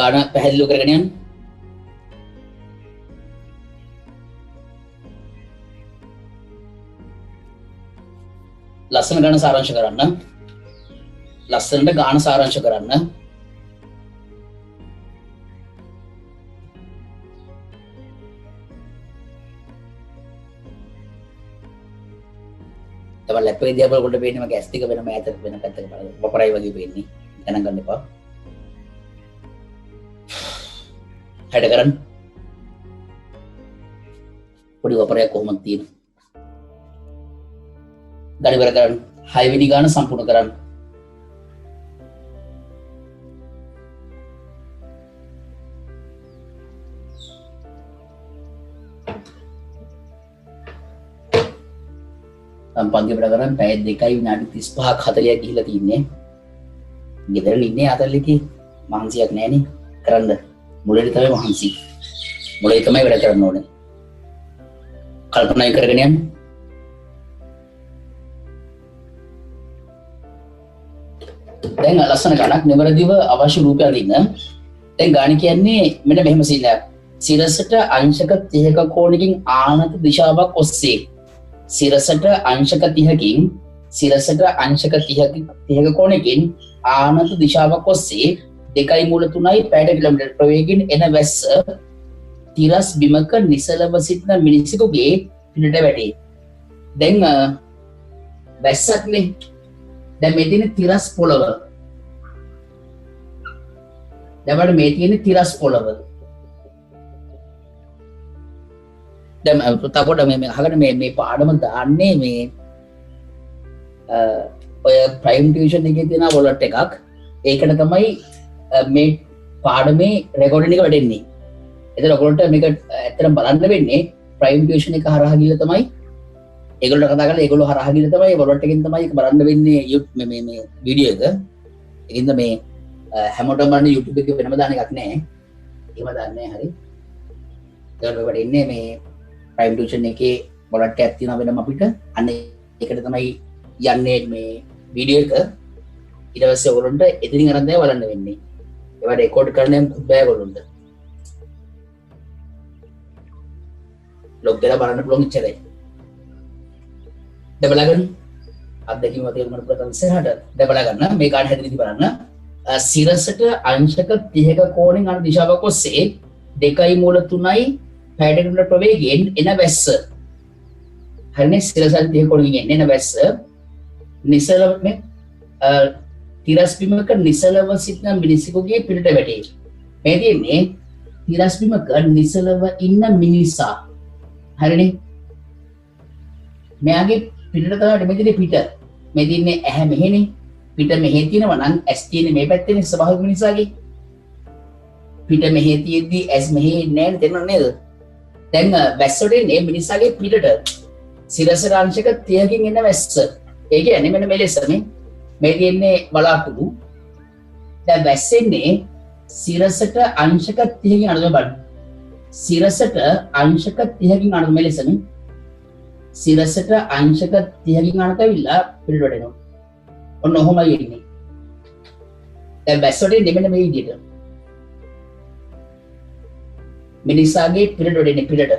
ගාන පැහැදිලිව කරගෙන යන්න. ලස්සන ගාන සාරාංශ කරන්න. ලස්සනට ගාන සාරාංශ කරන්න. තමයි ලැප් එකේ දිහා බලනකොට පේන්නේ මගේ ඇස් ටික වෙනම ඈතට වෙන පැත්තක බලන වපරයි වගේ පේන්නේ. ගණන් ගන්න එපා. හැඩ කරන්න. පොඩි වපරයක් කොහොමද තියෙන්නේ? ගණන් ඉවර කරන්න. 6 වෙනි ගාන සම්පූර්ණ කරන්න. පන්ති වැඩ කරන් පැය 2යි විනාඩි 35ක් 40ක් ගිහිල්ලා තින්නේ. ගෙදර ඉන්නේ ආතල්ලිකේ මහන්සියක් නැහනේ කරන්න. මුලදී තමයි මහන්සි. මුලදී තමයි වැඩ කරන්න ඕනේ. කල්පනා කරගෙන යන්න. දැන් ලස්සන ගණක් නිවැරදිව අවශ්‍ය රූපයක් දින්න. දැන් ගාණ කියන්නේ මෙන්න මෙහෙම සිල්ලයක්. සිරසට අංශක 30ක කෝණකින් ආනත දිශාවක් ඔස්සේ සිරසට අංශක 30කින් සිරසට අංශක 30ක කෝණකින් ආනත දිශාවක් ඔස්සේ 2.3යි පැයට කිලෝමීටර් ප්‍රවේගයෙන් එන වැස්ස තිරස් බිමක නිසලව සිටින මිනිසෙකුගේ පිටට වැටේ. දැන් වැස්සක්නේ. දැන් මේ තියෙන තිරස් පොළව. දැන් මේ තියෙන තිරස් පොළව. දැන් තකොට මේ අහගෙන මේ පාඩම දාන්නේ මේ ඔය ප්‍රයිම් ටියුෂන් එකේ තියෙන වොලට් එකක්. ඒකට තමයි මේ පාඩමේ රෙකෝඩින් එක වැටෙන්නේ. එතන ඔයගොල්ලන්ට මේක ඇත්තටම බලන්න වෙන්නේ ප්‍රයිම් ටියුෂන් එක හරහා ගිහලා තමයි ඒගොල්ලෝ කතා කරලා ඒගොල්ලෝ හරහා ගිහලා තමයි වොලට් එකෙන් තමයි ඒක බලන්න වෙන්නේ මේ වීඩියෝ එක. ඒකින්ද මේ හැමෝටම බලන්න YouTube එකේ වෙනම දාන එකක් නෑ. එහෙම දාන්නේ හරි. ඒකට වෙන්නේ මේ ප්‍රයිම් ටියුෂන් එකේ වොලට් එකක් තියෙනවා වෙනම අපිට. අන්න ඒකට තමයි යන්නේ මේ වීඩියෝ එක. ඊට පස්සේ ඔයගොල්ලන්ට එතනින් අරන් දැන් බලන්න වෙන්නේ. ඒවට රෙකෝඩ් කරන්න බෑ ඔයගොල්ලන්ට. ලොග් කරලා බලන්න පුළුවන් ඉච්චරයි. දැන් බලගන්න. අත්දැකීම වගේ මම පුරතන් ඉස්සරහට දැන් බලගන්න මේ කාඩ් හැදෙන්නේ බලන්න. සිරසට අංශක 30ක කෝණෙන් අනු දිශාවක් ඔස්සේ 2.3යි පැයට කිලෝමීටර් ප්‍රවේගයෙන් එන වැස්ස. හරිනේ සිරසට 30 කෝණකින් එන වැස්ස නිසලව මේ තිරස් බිමක නිසලව සිටින මිනිසෙකුගේ පිටට වැටේ. මේ තියෙන්නේ තිරස් බිමක නිසලව ඉන්න මිනිසා. හරිනේ. මෙයාගේ පිටට තමයි මෙතන පිට. මේ දින්නේ ඇහැ මෙහෙනේ. පිට මෙහෙ තියෙනවා නම් ඇස් තියෙන්නේ මේ පැත්තේනේ ස්වභාවික මිනිසාගේ. පිට මෙහෙ තියෙද්දි ඇස් මෙහෙ නැහැ තේරෙනව නේද? දැන් වැස්සට එන්නේ මිනිසාගේ පිටට. සිරසට අංශක 30කින් එන වැස්ස. ඒ කියන්නේ මෙන්න මේ ලෙසනේ. මේ තියෙන්නේ බලාකුළු. දැන් වැස්සෙන්නේ සිරසට අංශක 30කින් අනුව බලන්න. සිරසට අංශක 30කින් අනුව මේ ලෙසනේ. සිරසට අංශක 30කින් අනුව ඇවිල්ලා පිටට එනවා. ඔන්න ඔහොමයි එන්නේ. දැන් වැස්සට එන්නේ මෙන්න මේ විදිහට. මිනිසාගේ පිටට එන්නේ පිටට.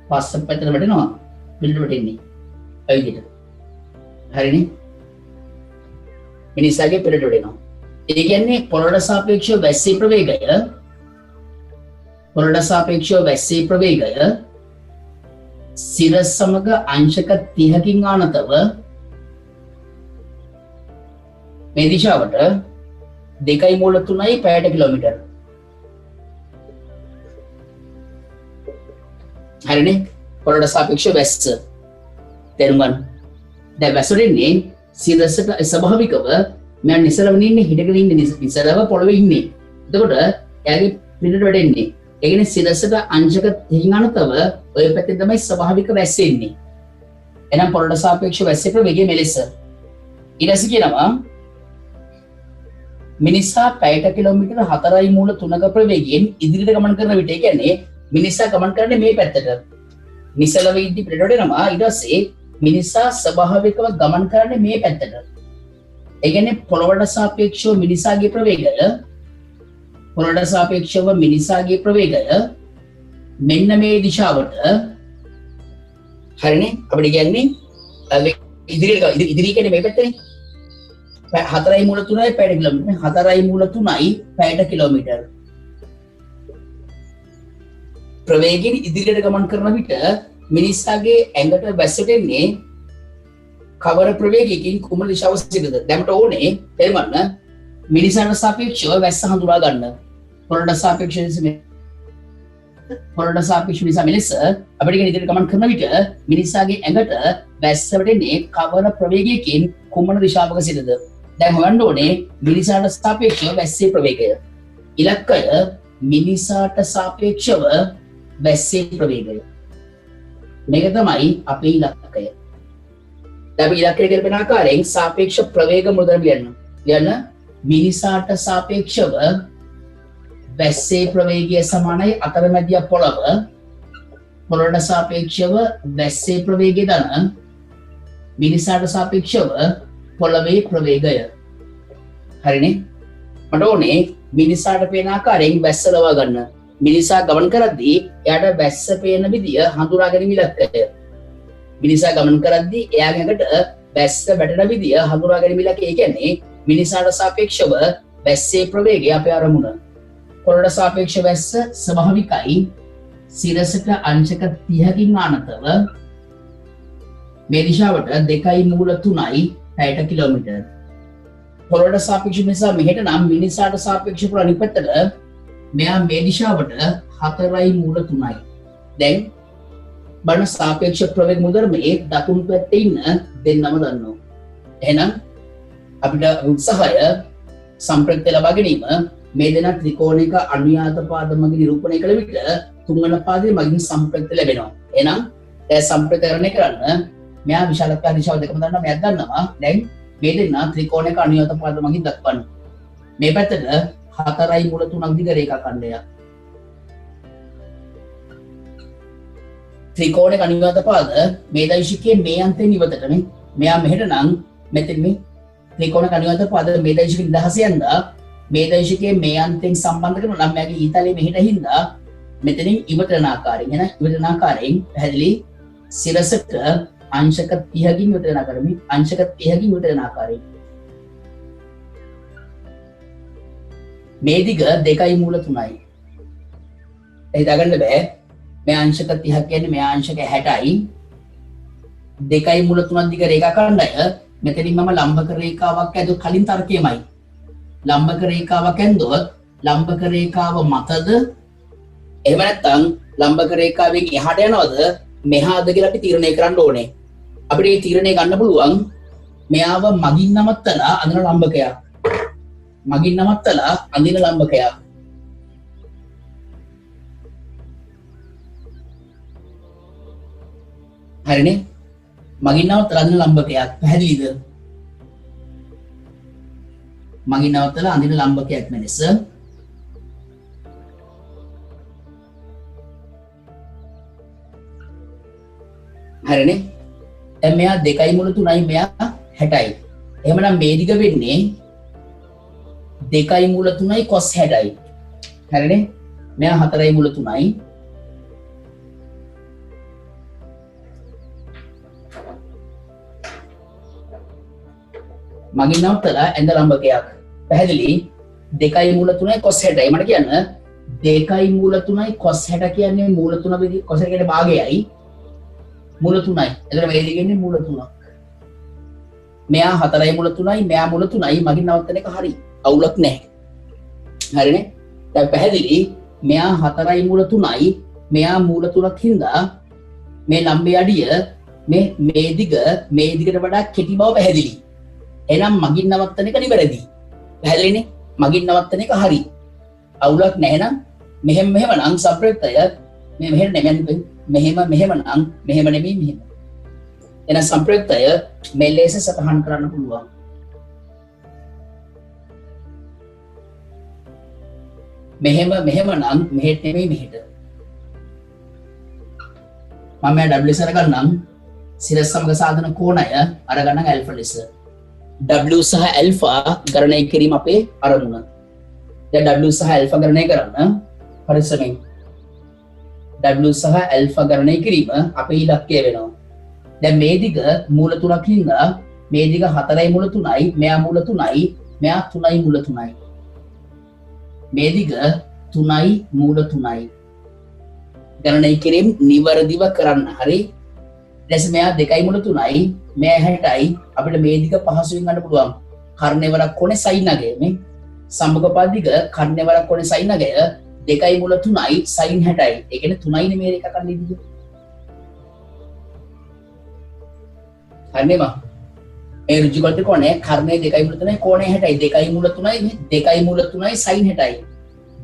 පස්ස පැත්තට වැටෙනවා. පිටට එන්නේ. ඒ විදිහට. හරිනේ. මිනිසාගේ පිටට වැටෙනවා. ඒ කියන්නේ පොළොවට සාපේක්ෂව වැස්සේ ප්‍රවේගය සිරස් සමග අංශක 30කින් ආනතව මේ දිශාවට 2.3යි පැයට කිලෝමීටර්. හරිනේ. පොළොවට සාපේක්ෂව වැස්ස. තේරුම් ගන්න. දැන් වැස්සට එන්නේ සිරසට ස්වභාවිකව මම නිසලවනේ ඉන්නේ හිටගෙන ඉන්නේ නිසලව පොළවේ ඉන්නේ. එතකොට එයාගේ පිටට වැටෙන්නේ. ඒ කියන්නේ සිරසට අංශක 30කින් අනුතව ඔය පැත්තේ තමයි ස්වභාවික වැස්ස එන්නේ. එහෙනම් පොළොවට සාපේක්ෂව වැස්සේ ප්‍රවේගය මෙලෙස. ඊට පස්සේ කියනවා මිනිසා පැයට කිලෝමීටර් 4.3ක ප්‍රවේගයෙන් ඉදිරියට ගමන් කරන විට. ඒ කියන්නේ මිනිසා ගමන් කරන්නේ මේ පැත්තට. නිසලව ඉද්දි පිටට එනවා. ඊට පස්සේ මිනිසා ස්වභාවිකව ගමන් කරන්නේ මේ පැත්තට. ඒ කියන්නේ පොළොවට සාපේක්ෂව මිනිසාගේ ප්‍රවේගය පොළොට සාපේක්ෂව මිනිසාගේ ප්‍රවේගය මෙන්න මේ දිශාවට හරිනේ අපිට කියන්නේ ඉදිරි කියන්නේ මේ පැත්තනේ 4.3යි පැයට කිලෝමීටර් 4.3යි පැයට කිලෝමීටර් ප්‍රවේගයෙන් ඉදිරියට ගමන් කරන විට මිනිසාගේ ඇඟට වැස්සට එන්නේ කවර ප්‍රවේගයකින් කුමන දිශාව සිටද දැන් මට ඕනේ තේරුම්ගන්න මිනිසාට සාපේක්ෂව වැස්ස හඳුනා ගන්න පොළොට සාපේක්ෂව නිසා මෙලෙස අපිට ඉදිරියට ගමන් කරන විට මිනිසාගේ ඇඟට වැස්ස වැටෙන්නේ කවර ප්‍රවේගයකින් කුමන දිශාවක සිටද දැන් හොයන්න ඕනේ මිනිසාට සාපේක්ෂව වැස්සේ ප්‍රවේගය ඉලක්කය මිනිසාට සාපේක්ෂව වැස්සේ ප්‍රවේගය මේක තමයි අපේ ඉලක්කය දැන් අපි ඉලක්කය කරපෙන ආකාරයෙන් සාපේක්ෂ ප්‍රවේග මුලදම ලියන්න මිනිසාට සාපේක්ෂව වැස්සේ ප්‍රවේගය සමානයි අතරමැදිය පොළව පොළොට සාපේක්ෂව වැස්සේ ප්‍රවේගය දන මිනිසාට සාපේක්ෂව පොළවේ ප්‍රවේගය හරිනේ මට ඕනේ මිනිසාට පේන ආකාරයෙන් වැස්ස ලවා ගන්න මිනිසා ගමන් කරද්දී එයාට වැස්ස පේන විදිය හඳුනා ගැනීම ඉලක්කය මිනිසා ගමන් කරද්දී එයාගේ ඇඟට වැස්ස වැටෙන විදිය හඳුනා ගැනීම ඉලක්කය කියන්නේ මිනිසාට සාපේක්ෂව වැස්සේ ප්‍රවේගය අපේ අරමුණ පොළොට සාපේක්ෂ වැස්ස ස්වභාවිකයි සිරසට අංශක 30කින් ආනතව මේ දිශාවට 2.3යි පැයට කිලෝමීටර් පොළොට සාපේක්ෂ නිසා මෙහෙට නම් මිනිසාට සාපේක්ෂව අනිත් පැත්තට මෙයා මේ දිශාවට 4.3යි දැන් බලන්න සාපේක්ෂ ප්‍රවේග මුදර්මයේ දකුණු පැත්තේ ඉන්න දෙන්නම දන්නවා එහෙනම් අපිට උත්සාහය සම්ප්‍රයුක්ත ලබා ගැනීම මේ දෙන ත්‍රිකෝණයක අනුයාත පාද මගින් නිරූපණය කළ විට තුන්වන පාදයේ මගින් සම්ප්‍රයුක්ත ලැබෙනවා එහෙනම් ඒ සම්ප්‍රයුක්තකරණය කරන්න මෙයා විශාලතා දිශාව දෙකම දන්නවා මෙයක් දන්නවා දැන් මේ දෙන්න ත්‍රිකෝණයක අනුයාත පාද මගින් දක්වන්න මේ පැත්තට 4.3ක් දිග රේඛා ඛණ්ඩයක් ත්‍රිකෝණයක අනුයාත පාද මේ දෛශිකයේ මේ අන්තයෙන් ඉවතටනේ මෙයා මෙහෙට නම් මෙතන මේ ත්‍රිකෝණයක අනුයාත පාද මේ දෛශිකයේ නිදහසේ යනවා මේ දෛශිකයේ මේ අන්තයෙන් සම්බන්ධ කරන නම් මෙයාගේ ඊතලයේ මෙහෙට හින්දා මෙතනින් ඉවතන ආකාරයෙන් එන ඉවතන ආකාරයෙන් පැහැදිලි සිරසට अंशक 30කින් විතරන කරමි अंशक 30කින් විතරන ආකාරයෙන් මේ දිග 2.3යි හිතාගන්න බෑ මේ अंशक 30 කියන්නේ මේ अंशක 60යි 2.3 දිග රේඛා ඛණ්ඩය මෙතනින් මම ලම්බක රේඛාවක් ඇදුව කලින් තර්කයමයි ලම්බක රේඛාවක් ඇඳුවොත් ලම්බක රේඛාව මතද එහෙම නැත්නම් ලම්බක රේඛාවෙන් එහාට යනවද මෙහාද කියලා අපි තීරණය කරන්න ඕනේ අපිට මේ තීරණය ගන්න පුළුවන් මෙයාව මගින් නවත්තලා අඳින ලම්බකයක් මගින් නවත්තලා අඳින ලම්බකයක් හරිනේ මගින් නවත්තලා අඳින ලම්බකයක් පැහැදිලිද මගින් නවත්තලා අඳින ලම්බකයක් මෙලෙස හරිනේ දැන් මෙයා 2.3යි මෙයා 60යි එහෙමනම් මේ දිග වෙන්නේ 2.3යි cos 60යි හරිනේ මෙයා 4.3යි මගින් නවත්තලා ඇඳ ලම්බකයක් පැහැදිලි 2.3යි cos 60යි මට කියන්න 2.3යි cos 60 කියන්නේ මූල 3 විදි cos 60 කියන්නේ භාගයයි මූල 3යි. එතන මේ දෙකෙන්නේ මූල 3ක්. මෙයා 4යි මූල 3යි, මෙයා මූල 3යි මගින් නවත්තන එක හරි. අවුලක් නැහැ. හරිනේ? දැන් පැහැදිලි මෙයා 4යි මූල 3යි, මෙයා මූල 3ක් හින්දා මේ ලම්බේ අඩිය මේ දිගට වඩා කෙටි බව පැහැදිලි. එහෙනම් මගින් නවත්තන එක නිවැරදි. පැහැදිලිනේ? මගින් නවත්තන එක හරි. අවුලක් නැහැ නම් මෙහෙම නම් සම්ප්‍රයුක්තය මේ මෙහෙම නෙමෙයි මෙහෙම නම් මෙහෙම නෙමෙයි මෙහෙම. එහෙනම් සම්ප්‍රයුක්තය මේ ලේස සටහන් කරන්න පුළුවන්. මෙහෙම නම් මෙහෙට නෙමෙයි මෙහෙට. මම W සරගන්නම් සිරස් සමග සාධන කෝණය අරගන්නම් ඇල්ෆා ලෙස. W සහ ඇල්ෆා ගණනය කිරීම අපේ අරමුණ. W සහ ඇල්ෆා ගණනය කරන්න පරිස්සමෙන්. W සහ ඇල්ෆා ගණනය කිරීම අපේ ඉලක්කය වෙනවා. දැන් මේ දිග මූල 3ක් හින්දා මේ දිග 4යි මූල 3යි, මෙයා මූල 3යි, මෙයා 3යි මූල 3යි. මේ දිග 3යි මූල 3යි. ගණනය කිරීම නිවැරදිව කරන්න. හරි. දැන් මෙයා 2යි මූල 3යි, මෙයා 60යි. අපිට මේ දිග පහසුවෙන් ගන්න පුළුවන්. කර්ණයවරක් කොනේ සයින් අගය මේ සම්මුඛපාදික කර්ණයවරක් කොනේ සයින් අගය 2යි මූල 3යි සයින් 60යි. ඒ කියන්නේ 3යි නේ මේ එක කන්නේ දිග. හරිනේ ඒ ඍජුකෝණ ත්‍රිකෝණය කර්ණය 2යි මූල 3යි කෝණය 60යි. 2යි මූල 3යි මේ 2යි මූල 3යි සයින් 60යි.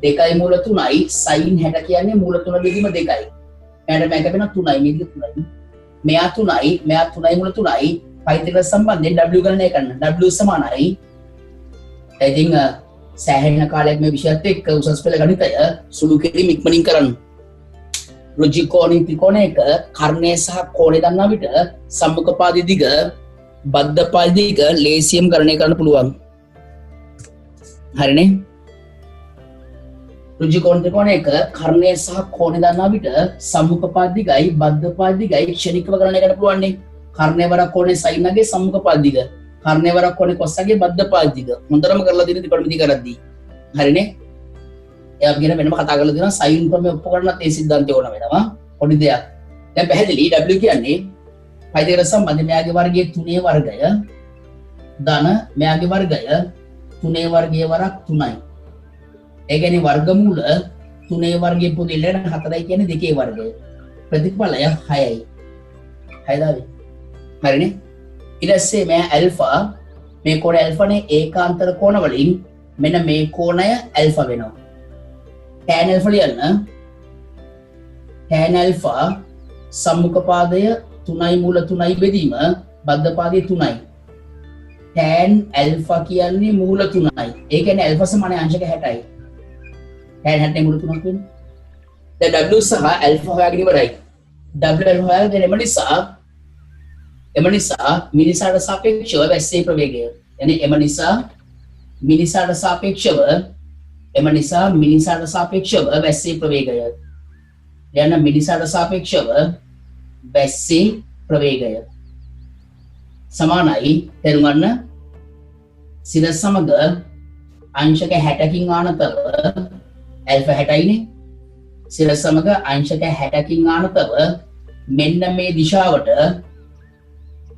2යි මූල 3යි සයින් 60 කියන්නේ මූල 3 බෙදීම 2යි. එයාට මේක වෙන 3යි මේ දිග 3යි. මෙයා 3යි මෙයා 3යි මූල 3යි පයිතග්‍රස් සම්බන්ධයෙන් W ගණනය කරන්න. W සමානයි. ඉතින් සෑහෙන කාලයක් මේ විෂයත් එක්ක උසස් පෙළ ගණිතය සුළු කිරීම ඉක්මනින් කරන්න. ඍජුකෝණී ත්‍රිකෝණයක කර්ණය සහ කෝණය දන්නා විට සම්මුඛපාදී දිග බද්ධපාදී දිග ලේසියෙන් ගණනය කරන්න පුළුවන්. හරිනේ. ඍජුකෝණ ත්‍රිකෝණයක කර්ණය සහ කෝණය දන්නා විට සම්මුඛපාදී දිගයි බද්ධපාදී දිගයි ක්ෂණිකව ගණනය කරන්න පුළුවන් නේ. කර්ණයවරක් කෝණය සයින් අගේ සම්මුඛපාදී දිග, කර්ණයවරක් කෝණය කොස් අගේ බද්ධපාදී දිග. හොඳටම කරලා දෙන්න ත්‍රිපිටි කරද්දී. හරිනේ. එයා අපි ගැන වෙනම කතා කරලා දෙනවා සයින් ක්‍රමය ඔප්පු කරන්නත් ඒ සිද්ධාන්තය ඕන වෙනවා. පොඩි දෙයක්. දැන් පැහැදිලි W කියන්නේ පයිතග්‍රස් සම්බන්ධ මෙයාගේ වර්ගයේ 3 වර්ගය ධන මෙයාගේ වර්ගය 3 වර්ගයේ වරක් 3යි. ඒ කියන්නේ වර්ගමූල 3 වර්ගයේ පොදෙල්ලන 4යි කියන්නේ 2 වර්ගය. ප්‍රතිඵලය 6යි. 6 දාවේ. හරිනේ. ඊට පස්සේ මේ ඇල්ෆා මේ කෝණය ඇල්ෆානේ ඒකාන්තර කෝණ වලින් මෙන්න මේ කෝණය ඇල්ෆා වෙනවා. tan ඇල්ෆා ලියන්න. tan ඇල්ෆා සම්මුඛපාදය 3යි මූල 3යි බෙදීම බද්ධපාදය 3යි. tan ඇල්ෆා කියන්නේ මූල 3යි. ඒ කියන්නේ ඇල්ෆා සමානයි අංශක 60යි. tan 60 මූල 3ක් වෙන්නේ. දැන් W සහ ඇල්ෆා හොයාගෙන ඉවරයි. W හොයාගෙන එම නිසා මිනිසාට සාපේක්ෂව වැස්සේ ප්‍රවේගය. يعني එම නිසා මිනිසාට සාපේක්ෂව වැස්සේ ප්‍රවේගය. යන මිනිසාට සාපේක්ෂව වැස්සේ ප්‍රවේගය සමානයි තේරුම් ගන්න සිරස් සමග අංශක 60කින් ආනතව ඇල්ෆා 60යිනේ. සිරස් සමග අංශක 60කින් ආනතව මෙන්න මේ දිශාවට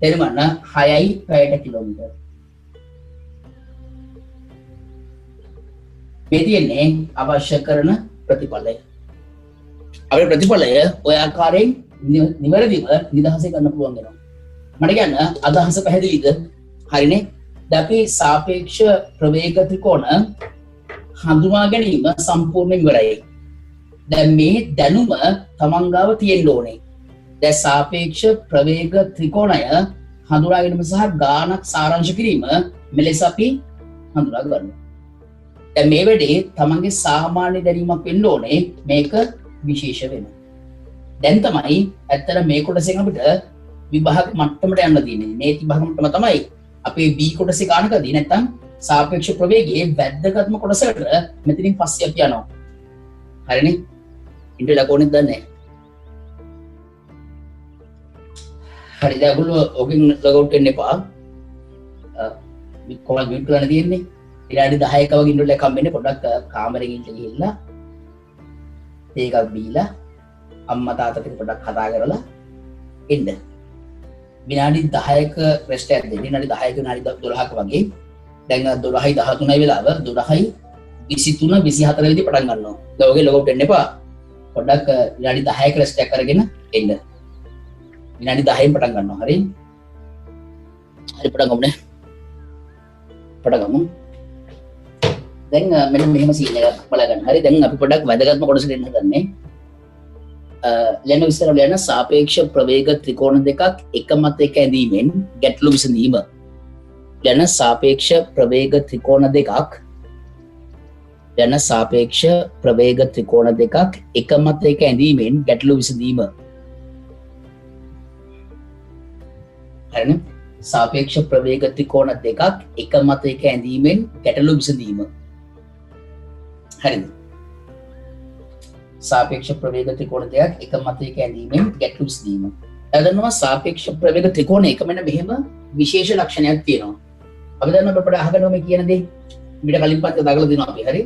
තේරුම් ගන්න 6යි පැයට කිලෝමීටර්. මේ තියෙන්නේ අවශ්‍ය කරන ප්‍රතිඵලය. අපේ ප්‍රතිඵලය ඔය ආකාරයෙන් නිවැරදිව නිදහසේ ගන්න පුළුවන් වෙනවා. මට කියන්න අදහස පැහැදිලිද? හරිනේ. දැන් අපි සාපේක්ෂ ප්‍රවේග ත්‍රිකෝණ හඳුනා ගැනීම සම්පූර්ණයෙන් ඉවරයි. දැන් මේ දැනුම තමන් ගාව තියෙන්න ඕනේ. දැන් සාපේක්ෂ ප්‍රවේග ත්‍රිකෝණය හඳුනා ගැනීම සහ ගානක් සාරාංශ කිරීම මෙලෙස අපි හඳුනා ගන්නවා. දැන් මේ වෙලේ තමන්ගේ සාමාන්‍ය දැනීමක් වෙන්න ඕනේ. මේක විශේෂ වෙනවා. දැන් තමයි ඇත්තට මේ කොටසෙන් අපිට විභාග මට්ටමට යන්න තියෙන්නේ. මේ විභාග මට්ටම තමයි අපේ B කොටසේ ගානකදී නැත්තම් සාපේක්ෂ ප්‍රවේගයේ වැදගත්ම කොටසට මෙතනින් පස්සේ අපි යනවා. හරිනේ? ඉන්ටර් ලකෝනෙත් දන්නේ නැහැ. හරි දැන් ඔයගොල්ලෝ ඔගෙන් ලොග් අවුට් වෙන්න එපා. කොහොමද මියුට් කරන්න තියෙන්නේ? විනාඩි 10ක වගේ ඉන්ටර් එකක් හම්බෙන්නේ පොඩ්ඩක් කාමරෙන් ඉන්න ගිහිල්ලා ඒකක් බීලා අම්මා තාත්තා එක්ක පොඩ්ඩක් කතා කරලා එන්න. විනාඩි 10ක රෙස්ට් එකක් දෙන්න. විනාඩි 10ක විනාඩි 12ක වගේ. දැන් 12යි 13යි වෙලාව 12යි 23 24 වෙදි පටන් ගන්නවා. දැන් ඔගේ ලොග් අවුට් වෙන්න එපා. පොඩ්ඩක් විනාඩි 10ක රෙස්ට් එකක් අරගෙන එන්න. විනාඩි 10න් පටන් ගන්නවා. හරි? හරි පටන් ගමුනේ. පටන් ගමු. දැන් මෙන්න මෙහෙම සීන් එකක් බලගන්න. හරි දැන් අපි පොඩ්ඩක් වැදගත්ම කොටසට එන්න හදන්නේ. ලියන විස්තර ලියන සාපේක්ෂ ප්‍රවේග ත්‍රිකෝණ දෙකක් එක මත එක ඇඳීමෙන් ගැටලු විසඳීම. ලියන සාපේක්ෂ ප්‍රවේග ත්‍රිකෝණ දෙකක් එක මත එක ඇඳීමෙන් ගැටලු විසඳීම. හරිනේ? සාපේක්ෂ ප්‍රවේග ත්‍රිකෝණ දෙකක් එක මත එක ඇඳීමෙන් ගැටලු විසඳීම. හරිද? සාපේක්ෂ ප්‍රවේග ත්‍රිකෝණ දෙකක් එක මතයක ඇඳීමෙන් ගැටලු විසඳීම. එදන්නවා සාපේක්ෂ ප්‍රවේග ත්‍රිකෝණයක මෙන්න මෙහෙම විශේෂ ලක්ෂණයක් තියෙනවා. අපි දන්නවා අපිට අහගෙන මේ කියන දේ ඊට කලින් පස්සේ දාගලා දෙනවා අපි. හරි?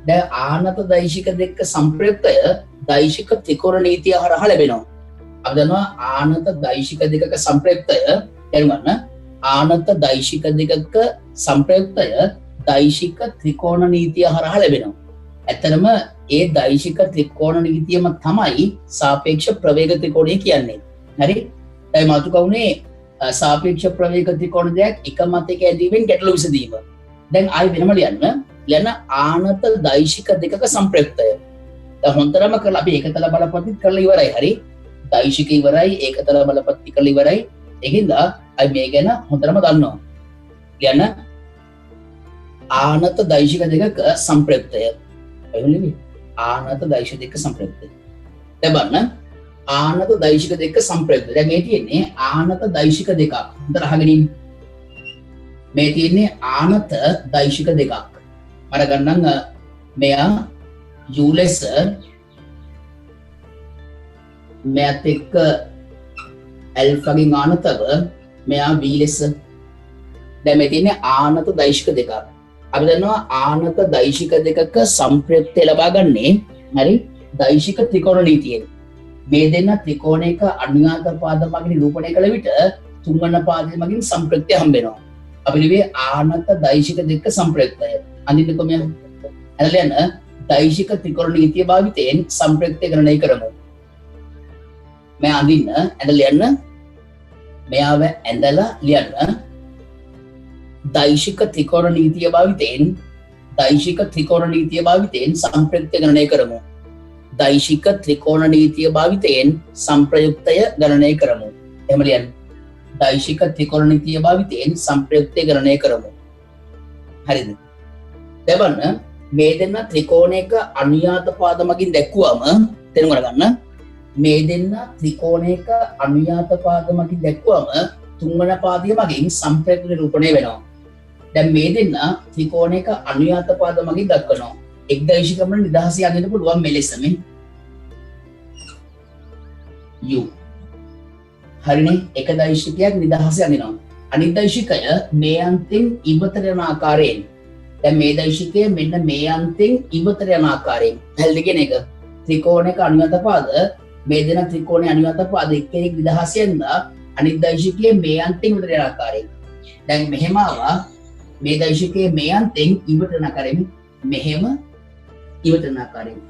දැන් ආනත දෛශික දෙක සම්ප්‍රයුක්තය දෛශික ත්‍රිකෝණ නීතිය හරහා ලැබෙනවා. අපි දන්නවා ආනත දෛශික දෙකක සම්ප්‍රයුක්තය එරුමන්න ආනත දෛශික දෙකක සම්ප්‍රයුක්තය දෛශික ත්‍රිකෝණ නීතිය හරහා ලැබෙනවා. ඇත්තටම ඒ දෛශික ත්‍රිකෝණ නීතියම තමයි සාපේක්ෂ ප්‍රවේග ත්‍රිකෝණය කියන්නේ. හරි? දැන් මාතෘකාව උනේ සාපේක්ෂ ප්‍රවේග ත්‍රිකෝණ දෙකක් එක මතයක ඇඳීමෙන් ගැටලු විසඳීම. දැන් ආයෙ වෙනම ලියන්න ආනත දෛශික දෙකක සම්ප්‍රයුක්තය. දැන් හොඳටම කරලා අපි ඒකතල බලපත්‍රිත් කරලා ඉවරයි. හරි? දෛශික ඉවරයි, ඒකතල බලපත්‍රි කරලා ඉවරයි. ඒකින්ද අපි මේ ගැන හොඳටම දන්නවා. ලියන්න ආනත දෛශික දෙකක සම්ප්‍රයුක්තය. එහුලිවි ආනත දෛශික දෙක සම්ප්‍රයුක්තය. දැන් බලන්න ආනත දෛශික දෙක සම්ප්‍රයුක්තය. දැන් මේ තියෙන්නේ ආනත දෛශික දෙකක්. හොඳට අහගෙන ඉන්න. මේ තියෙන්නේ ආනත දෛශික දෙකක්. මම ගන්නම් මෙයා u ලෙස මෙයාත් එක්ක ඇල්ෆාගෙන් ආනතව මෙයා v ලෙස. දැන් මේ තියෙන්නේ ආනත දෛශික දෙකක්. අපි දන්නවා ආනත දෛශික දෙකක සම්ප්‍රයුක්තය ලබා ගන්නේ හරි දෛශික ත්‍රිකෝණ නීතියෙන්. මේ දෙන්න ත්‍රිකෝණයක අනුයාත පාද මගින් නිරූපණය කළ විට තුන්වන පාදය මගින් සම්ප්‍රයුක්තය හම්බ වෙනවා. අපි ලිව්වේ ආනත දෛශික දෙක සම්ප්‍රයුක්තය. අඳින්නකො මෙයා. ඇදලා යන දෛශික ත්‍රිකෝණ නීතිය භාවිතයෙන් සම්ප්‍රයුක්තය ගණනය කරමු. මේ අඳින්න ඇදලා යන්න මෙයාව ඇඳලා ලියන්න දෛශික ත්‍රිකෝණ නීතිය භාවිතයෙන් සම්ප්‍රයුක්තය ගණනය කරමු. දෛශික ත්‍රිකෝණ නීතිය භාවිතයෙන් සම්ප්‍රයුක්තය ගණනය කරමු. එහෙම ලියන්න. දෛශික ත්‍රිකෝණ නීතිය භාවිතයෙන් සම්ප්‍රයුක්තය ගණනය කරමු. හරිද? දැන් මේ දෙන්න ත්‍රිකෝණයක අනුයාත පාද මගින් දැක්වුවම තේරුම් ගන්න. මේ දෙන්න ත්‍රිකෝණයක අනුයාත පාද මගින් දැක්වුවම තුන්වන පාදය මගින් සම්ප්‍රයුක්ත නිරූපණය වෙනවා. දැන් මේ දෙන්න ත්‍රිකෝණයක අනුයාත පාද මගින් දක්වනවා. එක් දෛශිකම නිදහස යන්නට පුළුවන් මෙලෙසම u. හරිනේ? එක දෛශිකයක් නිදහස යනවා. අනිත් දෛශිකය මේ අන්තෙන් ඉවතට යන ආකාරයෙන්. දැන් මේ දෛශිකය මෙන්න මේ අන්තෙන් ඉවතට යන ආකාරයෙන්. පැහැදිලි කියන එක. ත්‍රිකෝණයක අනුයාත පාද මේ දෙන ත්‍රිකෝණයේ අනුයාත පාද එක්කෙනෙක් නිදහස යනවා. අනිත් දෛශිකයේ මේ අන්තෙන් ඉවතට යන ආකාරයෙන්. දැන් මෙහෙම ආවා මේ දෛශිකයේ මේ අන්තෙන් ඉවතට යන ආකාරයෙන් මෙහෙම ඉවතට යන ආකාරයෙන්.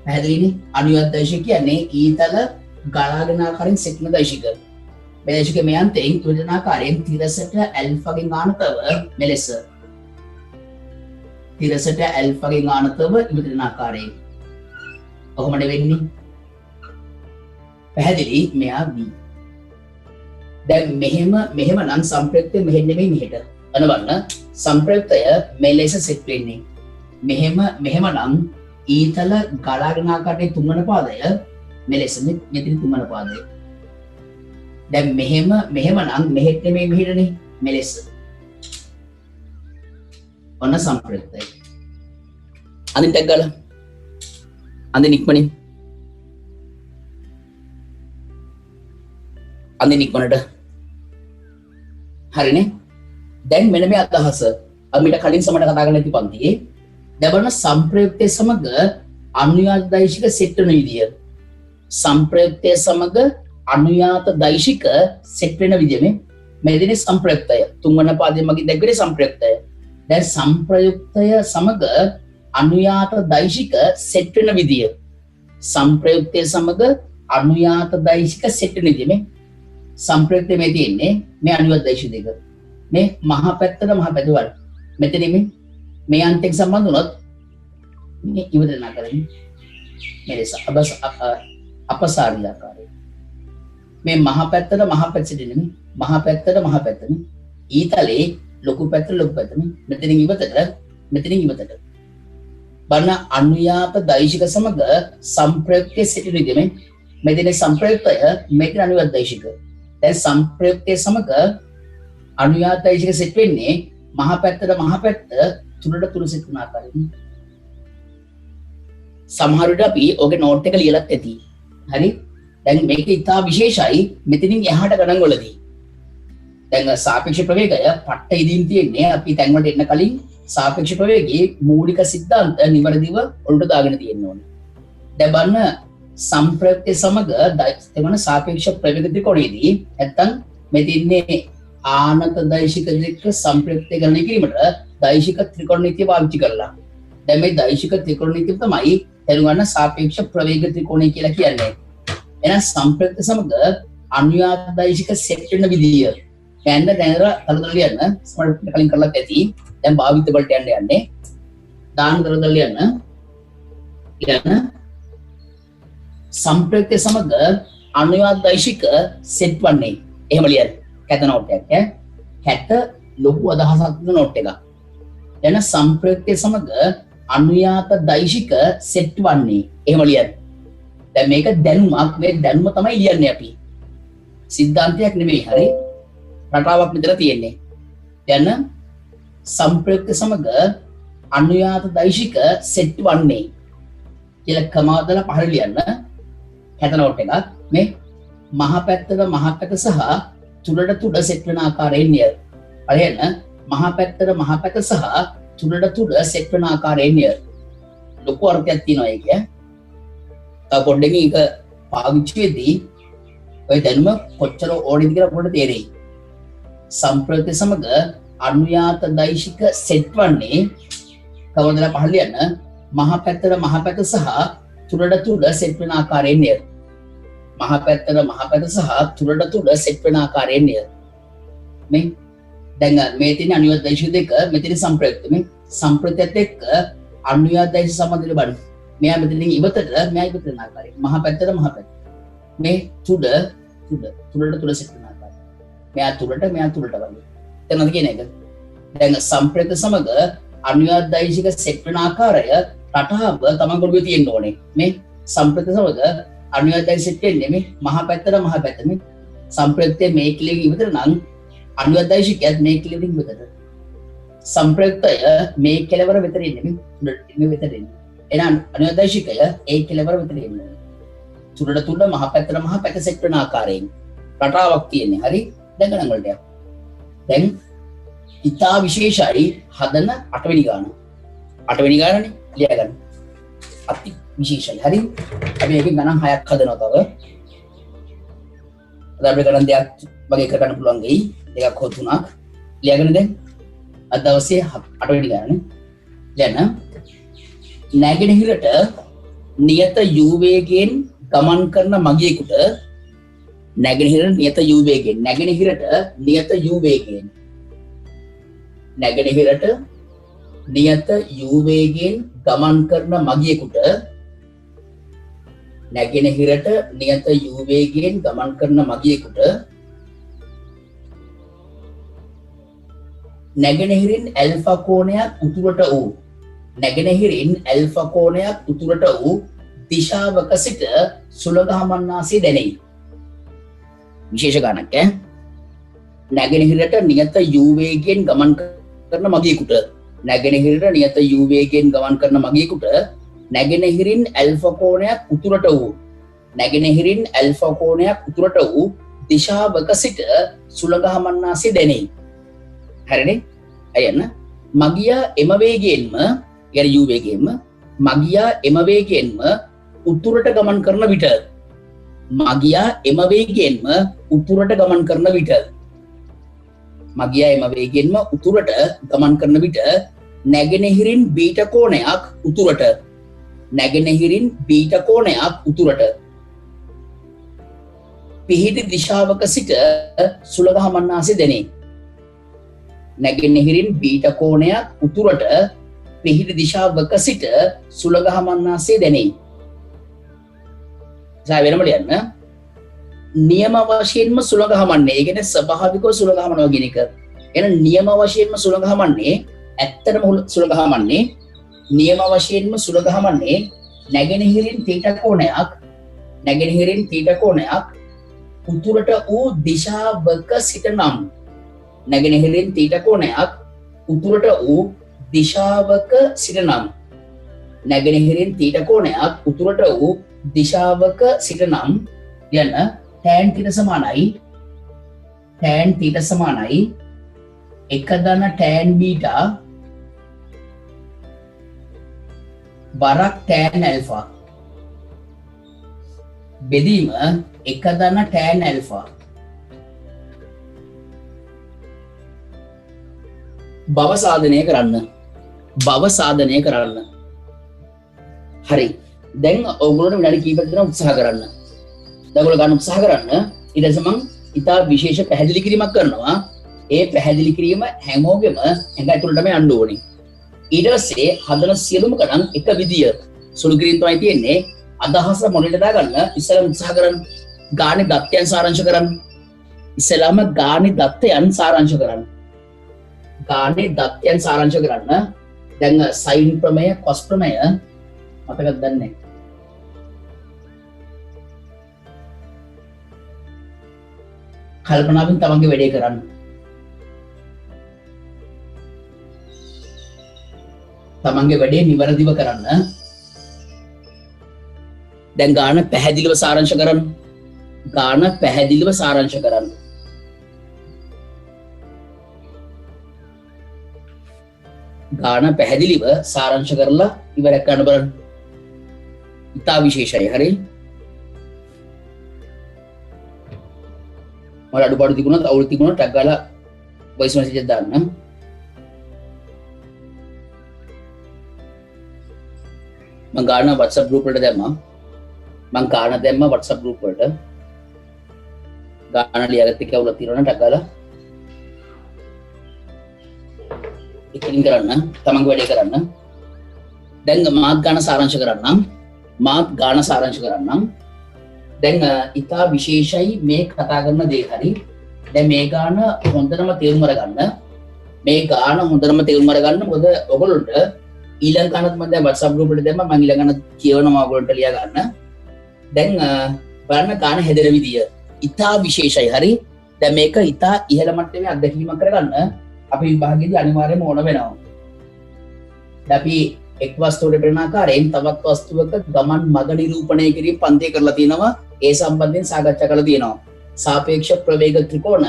පැහැදිලිනේ? අනුයාත දෛශික කියන්නේ ඊතල ගලාගෙන ආකාරයෙන් සිටින දෛශික. මේ දෛශිකයේ මේ අන්තෙන් ඉවතට යන ආකාරයෙන් තිරසට ඇල්ෆාගෙන් ආනතව මෙලෙස. තිරසට ඇල්ෆාගෙන් ආනතව ඉවතට යන ආකාරයෙන්. කොහොමද වෙන්නේ? පැහැදිලි? මෙයා v. දැන් මෙහෙම නම් සම්ප්‍රයුක්තය මෙහෙම නෙමෙයි මෙහෙට. අනවන්න සම්ප්‍රයුක්තය මෙලෙස සෙට් වෙන්නේ. මෙහෙම නම් ඊතල ගලාගෙන ආකාරයේ තුන්වන පාදය මෙලෙස මෙතන තුන්වන පාදය. දැන් මෙහෙම නම් මෙහෙට නෙමෙයි මෙහෙටනේ මෙලෙස. ඔන්න සම්ප්‍රයුක්තය. අනිත් ටැග් ගාලා. අඳින්න ඉක්මනින්. අඳින්න ඉක්මනට. හරිනේ? දැන් මෙන්න මේ අදහස අපිට කලින් සමට කතා කරලා ඇති පන්තියේ දැන් සම්ප්‍රයුක්තය සමග අනුයාත දෛශික සෙට් වෙන විදිය. සම්ප්‍රයුක්තය සමග අනුයාත දෛශික සෙට් වෙන විදිය මේ දෙනේ සම්ප්‍රයුක්තය. තුන්වන පාදයේ මගින් දැක්වෙන්නේ සම්ප්‍රයුක්තය. දැන් සම්ප්‍රයුක්තය සමග අනුයාත දෛශික සෙට් වෙන විදිය. සම්ප්‍රයුක්තය සමග අනුයාත දෛශික සෙට් වෙන විදිය සම්ප්‍රයුක්තය මේ තියෙන්නේ මේ අනුයාත දෛශික දෙක. මේ මහා පැත්තට මහා පැත්තවල මෙතන මේ අන්තෙන් සම්බන්ධ වුණොත් මේ ඉවතන ආකාරයෙන් මේ ලෙස අපසාරිල ආකාරයෙන් මේ මහා පැත්තට මහා පැත්තට නෙමෙයි මහා පැත්තට ඊතලේ ලොකු පැත්තට මෙතනින් ඉවතට බලන අනුයාත දෛශික සමග සම්ප්‍රයුක්තය සිටින විදිහම මෙතන සම්ප්‍රයුක්තය මෙතන අනුයාත දෛශික. දැන් සම්ප්‍රයුක්තය සමග අනුයාත දෛශික සෙට් වෙන්නේ මහා පැත්තට තුනට තුන සෙට් වුණ ආකාරයෙන්. සමහර විට අපි ඔගේ නෝට් එක ලියලත් ඇති. හරි? දැන් මේක ඉතා විශේෂයි මෙතනින් එහාට ගණන් වලදී. දැන් සාපේක්ෂ ප්‍රවේගය පට්ට ඉදින් තියෙන්නේ අපි තැන් වලට එන්න කලින් සාපේක්ෂ ප්‍රවේගයේ මූලික සිද්ධාන්ත නිවැරදිව ඔලුට දාගෙන තියෙන්න ඕනේ. දැන් බලන්න සම්ප්‍රයුක්තය සමග දෙවන සාපේක්ෂ ප්‍රවේග ත්‍රිකෝණයේදී නැත්තම් මේ තින්නේ ආනත දෛශික දෙක සම්ප්‍රයුක්තය ගණනය කිරීමට දෛශික ත්‍රිකෝණ නීතිය පාවිච්චි කරලා. දැන් මේ දෛශික ත්‍රිකෝණ නීතිය තමයි දැනුගන්න සාපේක්ෂ ප්‍රවේග ත්‍රිකෝණය කියලා කියන්නේ. එහෙනම් සම්ප්‍රයුක්ත සමග අනුයාත දෛශික සෙට් වෙන විදිය යන්න දැනර තලතල ලියන්න ස්මාර්ට් කලින් කරලා ඇති. දැන් භාවිත වලට යන්නේ දාන තලතල යන්න සම්ප්‍රයුක්ත සමග අනුයාත දෛශික සෙට් වන්නේ. එහෙම ලියන්න. කැත නෝට් එකක් කැත ලොකු අදහසක් දෙන නෝට් එකක්. එන සම්ප්‍රයුක්තය සමග අනුයාත දෛශික සෙට් වන්නේ. එහෙම ලියන්න. දැන් මේක දැනුමක්. මේ දැනුම තමයි ලියන්නේ අපි. සිද්ධාන්තයක් නෙමෙයි. හරි? රටාවක් මෙතන තියෙන්නේ. දැන් සම්ප්‍රයුක්ත සමග අනුයාත දෛශික සෙට් වන්නේ කියලා කමාවදලා පහළ ලියන්න. කැත නෝට් එකක්. මේ මහ පැත්තට මහ පැත්ත සහ තුඩට තුඩ සෙට් වෙන ආකාරයෙන් නිය. බලන්න මහ පැත්තට මහ පැත්ත සහ තුඩට තුඩ සෙට් වෙන ආකාරයෙන් නිය. ලොකු අර්ථයක් තියෙනවා ඒක. තව පොඩ්ඩකින් ඒක පාවිච්චි වෙද්දී ඔය දැනුම කොච්චර ඕනේද කියලා පොඩ්ඩක් තේරෙයි. සම්ප්‍රයුක්ත සමග අනුයාත දෛශික සෙට් වන්නේ කවදලා පහළ ලියන්න මහ පැත්තට මහ පැත්ත සහ තුඩට තුඩ සෙට් වෙන ආකාරයෙන් නිය. මහ පැත්තට මහ පැත්ත සහ තුඩට තුඩ සෙට් වෙන ආකාරයෙන් නිය. මේ දැන් මේ තියෙන අනුයාත දෛශික දෙක මෙතන සම්ප්‍රයුක්ත. මේ සම්ප්‍රයුක්තයත් එක්ක අනුයාත දෛශික සම්බන්ධය බලන්න. මෙයා මෙතනින් ඉවතට මෙයා ඉවතට යන ආකාරය. මහ පැත්තට මහ පැත්ත. මේ තුඩට තුඩ සෙට් වෙන ආකාරය. මෙයා තුඩට වගේ. එතනද කියන එක. දැන් සම්ප්‍රයුක්ත සමග අනුයාත දෛශික සෙට් වෙන ආකාරය රටාව තමන් ගොඩේ තියෙන්න ඕනේ. මේ සම්ප්‍රයුක්ත සමග අනුයාත දෛශික සෙට් වෙන්නේ මේ මහ පැත්තට මේ සම්ප්‍රයුක්තයේ මේ කෙලෙක ඉවතට නම් අනුයාත දෛශිකයත් මේ කෙලෙක ඉවතට. සම්ප්‍රයුක්තය මේ කෙලවර විතර ඉන්නේ මේ විතර ඉන්නේ. එහෙනම් අනුයාත දෛශිකය ඒ කෙලවර විතර ඉන්නේ. තුඩට තුඩ මහ පැත්ත සෙට් වෙන ආකාරයෙන් රටාවක් තියෙන්නේ. හරි? දැන් ගණන් වලට යන්න. දැන් ඉතා විශේෂයි හදන 8 වෙනි ගාන. 8 වෙනි ගානනේ ලියා ගන්න. අති විශේෂයි. හරි? අපි එකෙන් ගණන් 6ක් හදනවා තව. අද අපි ගණන් දෙකක් වගේ කරගන්න පුළුවන් වෙයි. දෙකක් හෝ තුනක්. ලියාගෙන දැන් අද දවසේ 8 වෙනි ගානනේ. ලියන්න. නැගෙනහිරට නියත u වේගයෙන් ගමන් කරන මගියෙකුට නැගෙනහිරට නියත u වේගයෙන් නැගෙනහිරට නියත u වේගයෙන් ගමන් කරන මගියෙකුට නැගෙනහිරට නියත u වේගයෙන් ගමන් කරන මගියෙකුට නැගෙනහිරින් ඇල්ෆා කෝණයක් උතුරට වූ දිශාවක සිට සුළඟ හමන්නාසේ දැනෙයි. විශේෂ ගානක් නැගෙනහිරට නියත u වේගයෙන් ගමන් කරන මගියෙකුට නැගෙනහිරින් ඇල්ෆා කෝණයක් උතුරට වූ දිශාවක සිට සුළඟ හමන්නාසේ දැනෙයි. හරිනේ? අයන්න මගියා එම වේගයෙන්ම u වේගයෙන්ම මගියා එම වේගයෙන්ම උතුරට ගමන් කරන විට නැගෙනහිරින් බීට කෝණයක් උතුරට පිහිටි දිශාවක සිට සුළඟ හමන්නාසේ දැනේ. නැගෙනහිරින් බීට කෝණයක් උතුරට පිහිටි දිශාවක සිට සුළඟ හමන්නාසේ දැනේ. වෙනම ලියන්න. නියම වශයෙන්ම සුළඟ හමන්නේ. ඒ කියන්නේ ස්වභාවිකව සුළඟ හමනවා කියන එක. එහෙනම් නියම වශයෙන්ම සුළඟ හමන්නේ ඇත්තටම සුළඟ හමන්නේ නියම වශයෙන්ම සුළඟ හමන්නේ නැගෙනහිරින් තීට කෝණයක් උතුරට වූ දිශාවක සිට නම්. නැගෙනහිරින් තීට කෝණයක් උතුරට වූ දිශාවක සිට නම්. නැගෙනහිරින් තීට කෝණයක් උතුරට වූ දිශාවක සිට නම් යන tan θ සමානයි tan θ සමානයි 1 ධන tan β වරක් tan alpha බෙදීම 1 ධන tan alpha බව සාධනය කරන්න හරි දැන් ඔයගොල්ලෝ විනාඩි කිහිපයක් දෙනවා උත්සාහ කරන්න දැන් ඔයගොල්ලෝ ගන්න උත්සාහ කරන්න ඊට පස්සේ මම ඉතා විශේෂ පැහැදිලි කිරීමක් කරනවා ඒ පැහැදිලි කිරීම හැමෝගෙම ඇඟ ඇතුළටම යන්න ඕනේ ඊට පස්සේ හදන සියලුම ගණන් එක විදිය සුළු කිරීම තමයි තියෙන්නේ අදහස මොනිටර් දාගන්න ඉස්සෙල්ලාම උත්සාහ කරන්න ගානේ දත්තයන් සාරාංශ කරන්න ඉස්සෙල්ලාම ගානේ දත්තයන් සාරාංශ කරන්න දැන් සයින් ප්‍රමේය කොස් ප්‍රමේය මතකද දන්නේ කල්පනාවෙන් තමන්ගේ වැඩේ කරන්න තමන්ගේ වැඩේ නිවැරදිව කරන්න දැන් ගාන පැහැදිලිව සාරාංශ කරන්න ගාන පැහැදිලිව සාරාංශ කරන්න ගාන පැහැදිලිව සාරාංශ කරලා ඉවරයක් කරන්න බලන්න ඉතා විශේෂයි හරි මට අඩුපාඩු තිබුණත් අවුල් තිබුණත් ටැග් ගාලා වොයිස් මෙසේජ් එකක් දාන්න මම ගාන WhatsApp group වලට දැම්මා WhatsApp group වලට ගාන ලියාගත්ත කවුරුත් තියෙනවා නම් ටැග් ගාලා ඉතින් කරන්න තමන්ගේ වැඩේ කරන්න දැන් මාත් ගාන සාරාංශ කරන්නම් දැන් ඉතා විශේෂයි මේ කතා කරන දේ හරි දැන් මේ ගාන හොඳටම තේරුම් අරගන්න මොකද ඔයගොල්ලන්ට ඊළඟ ගානත් මම දැන් WhatsApp group එකට දැම්මා මම ඊළඟ ගාන කියවනවා ඔයගොල්ලන්ට ලියා ගන්න දැන් බලන්න ගාන හැදෙන විදිය ඉතා විශේෂයි හරි දැන් මේක ඉතා ඉහළ මට්ටමේ අත්දැකීමක් කරගන්න අපි විභාගයේදී අනිවාර්යයෙන්ම ඕන වෙනවා දැන් අපි එක් වස්තුවකට පෙනෙන ආකාරයෙන් තවත් වස්තුවක ගමන් මඟ නිරූපණය කිරීම පන්තිය කරලා තියෙනවා ඒ සම්බන්ධයෙන් සාකච්ඡා කරලා තියෙනවා සාපේක්ෂ ප්‍රවේග ත්‍රිකෝණ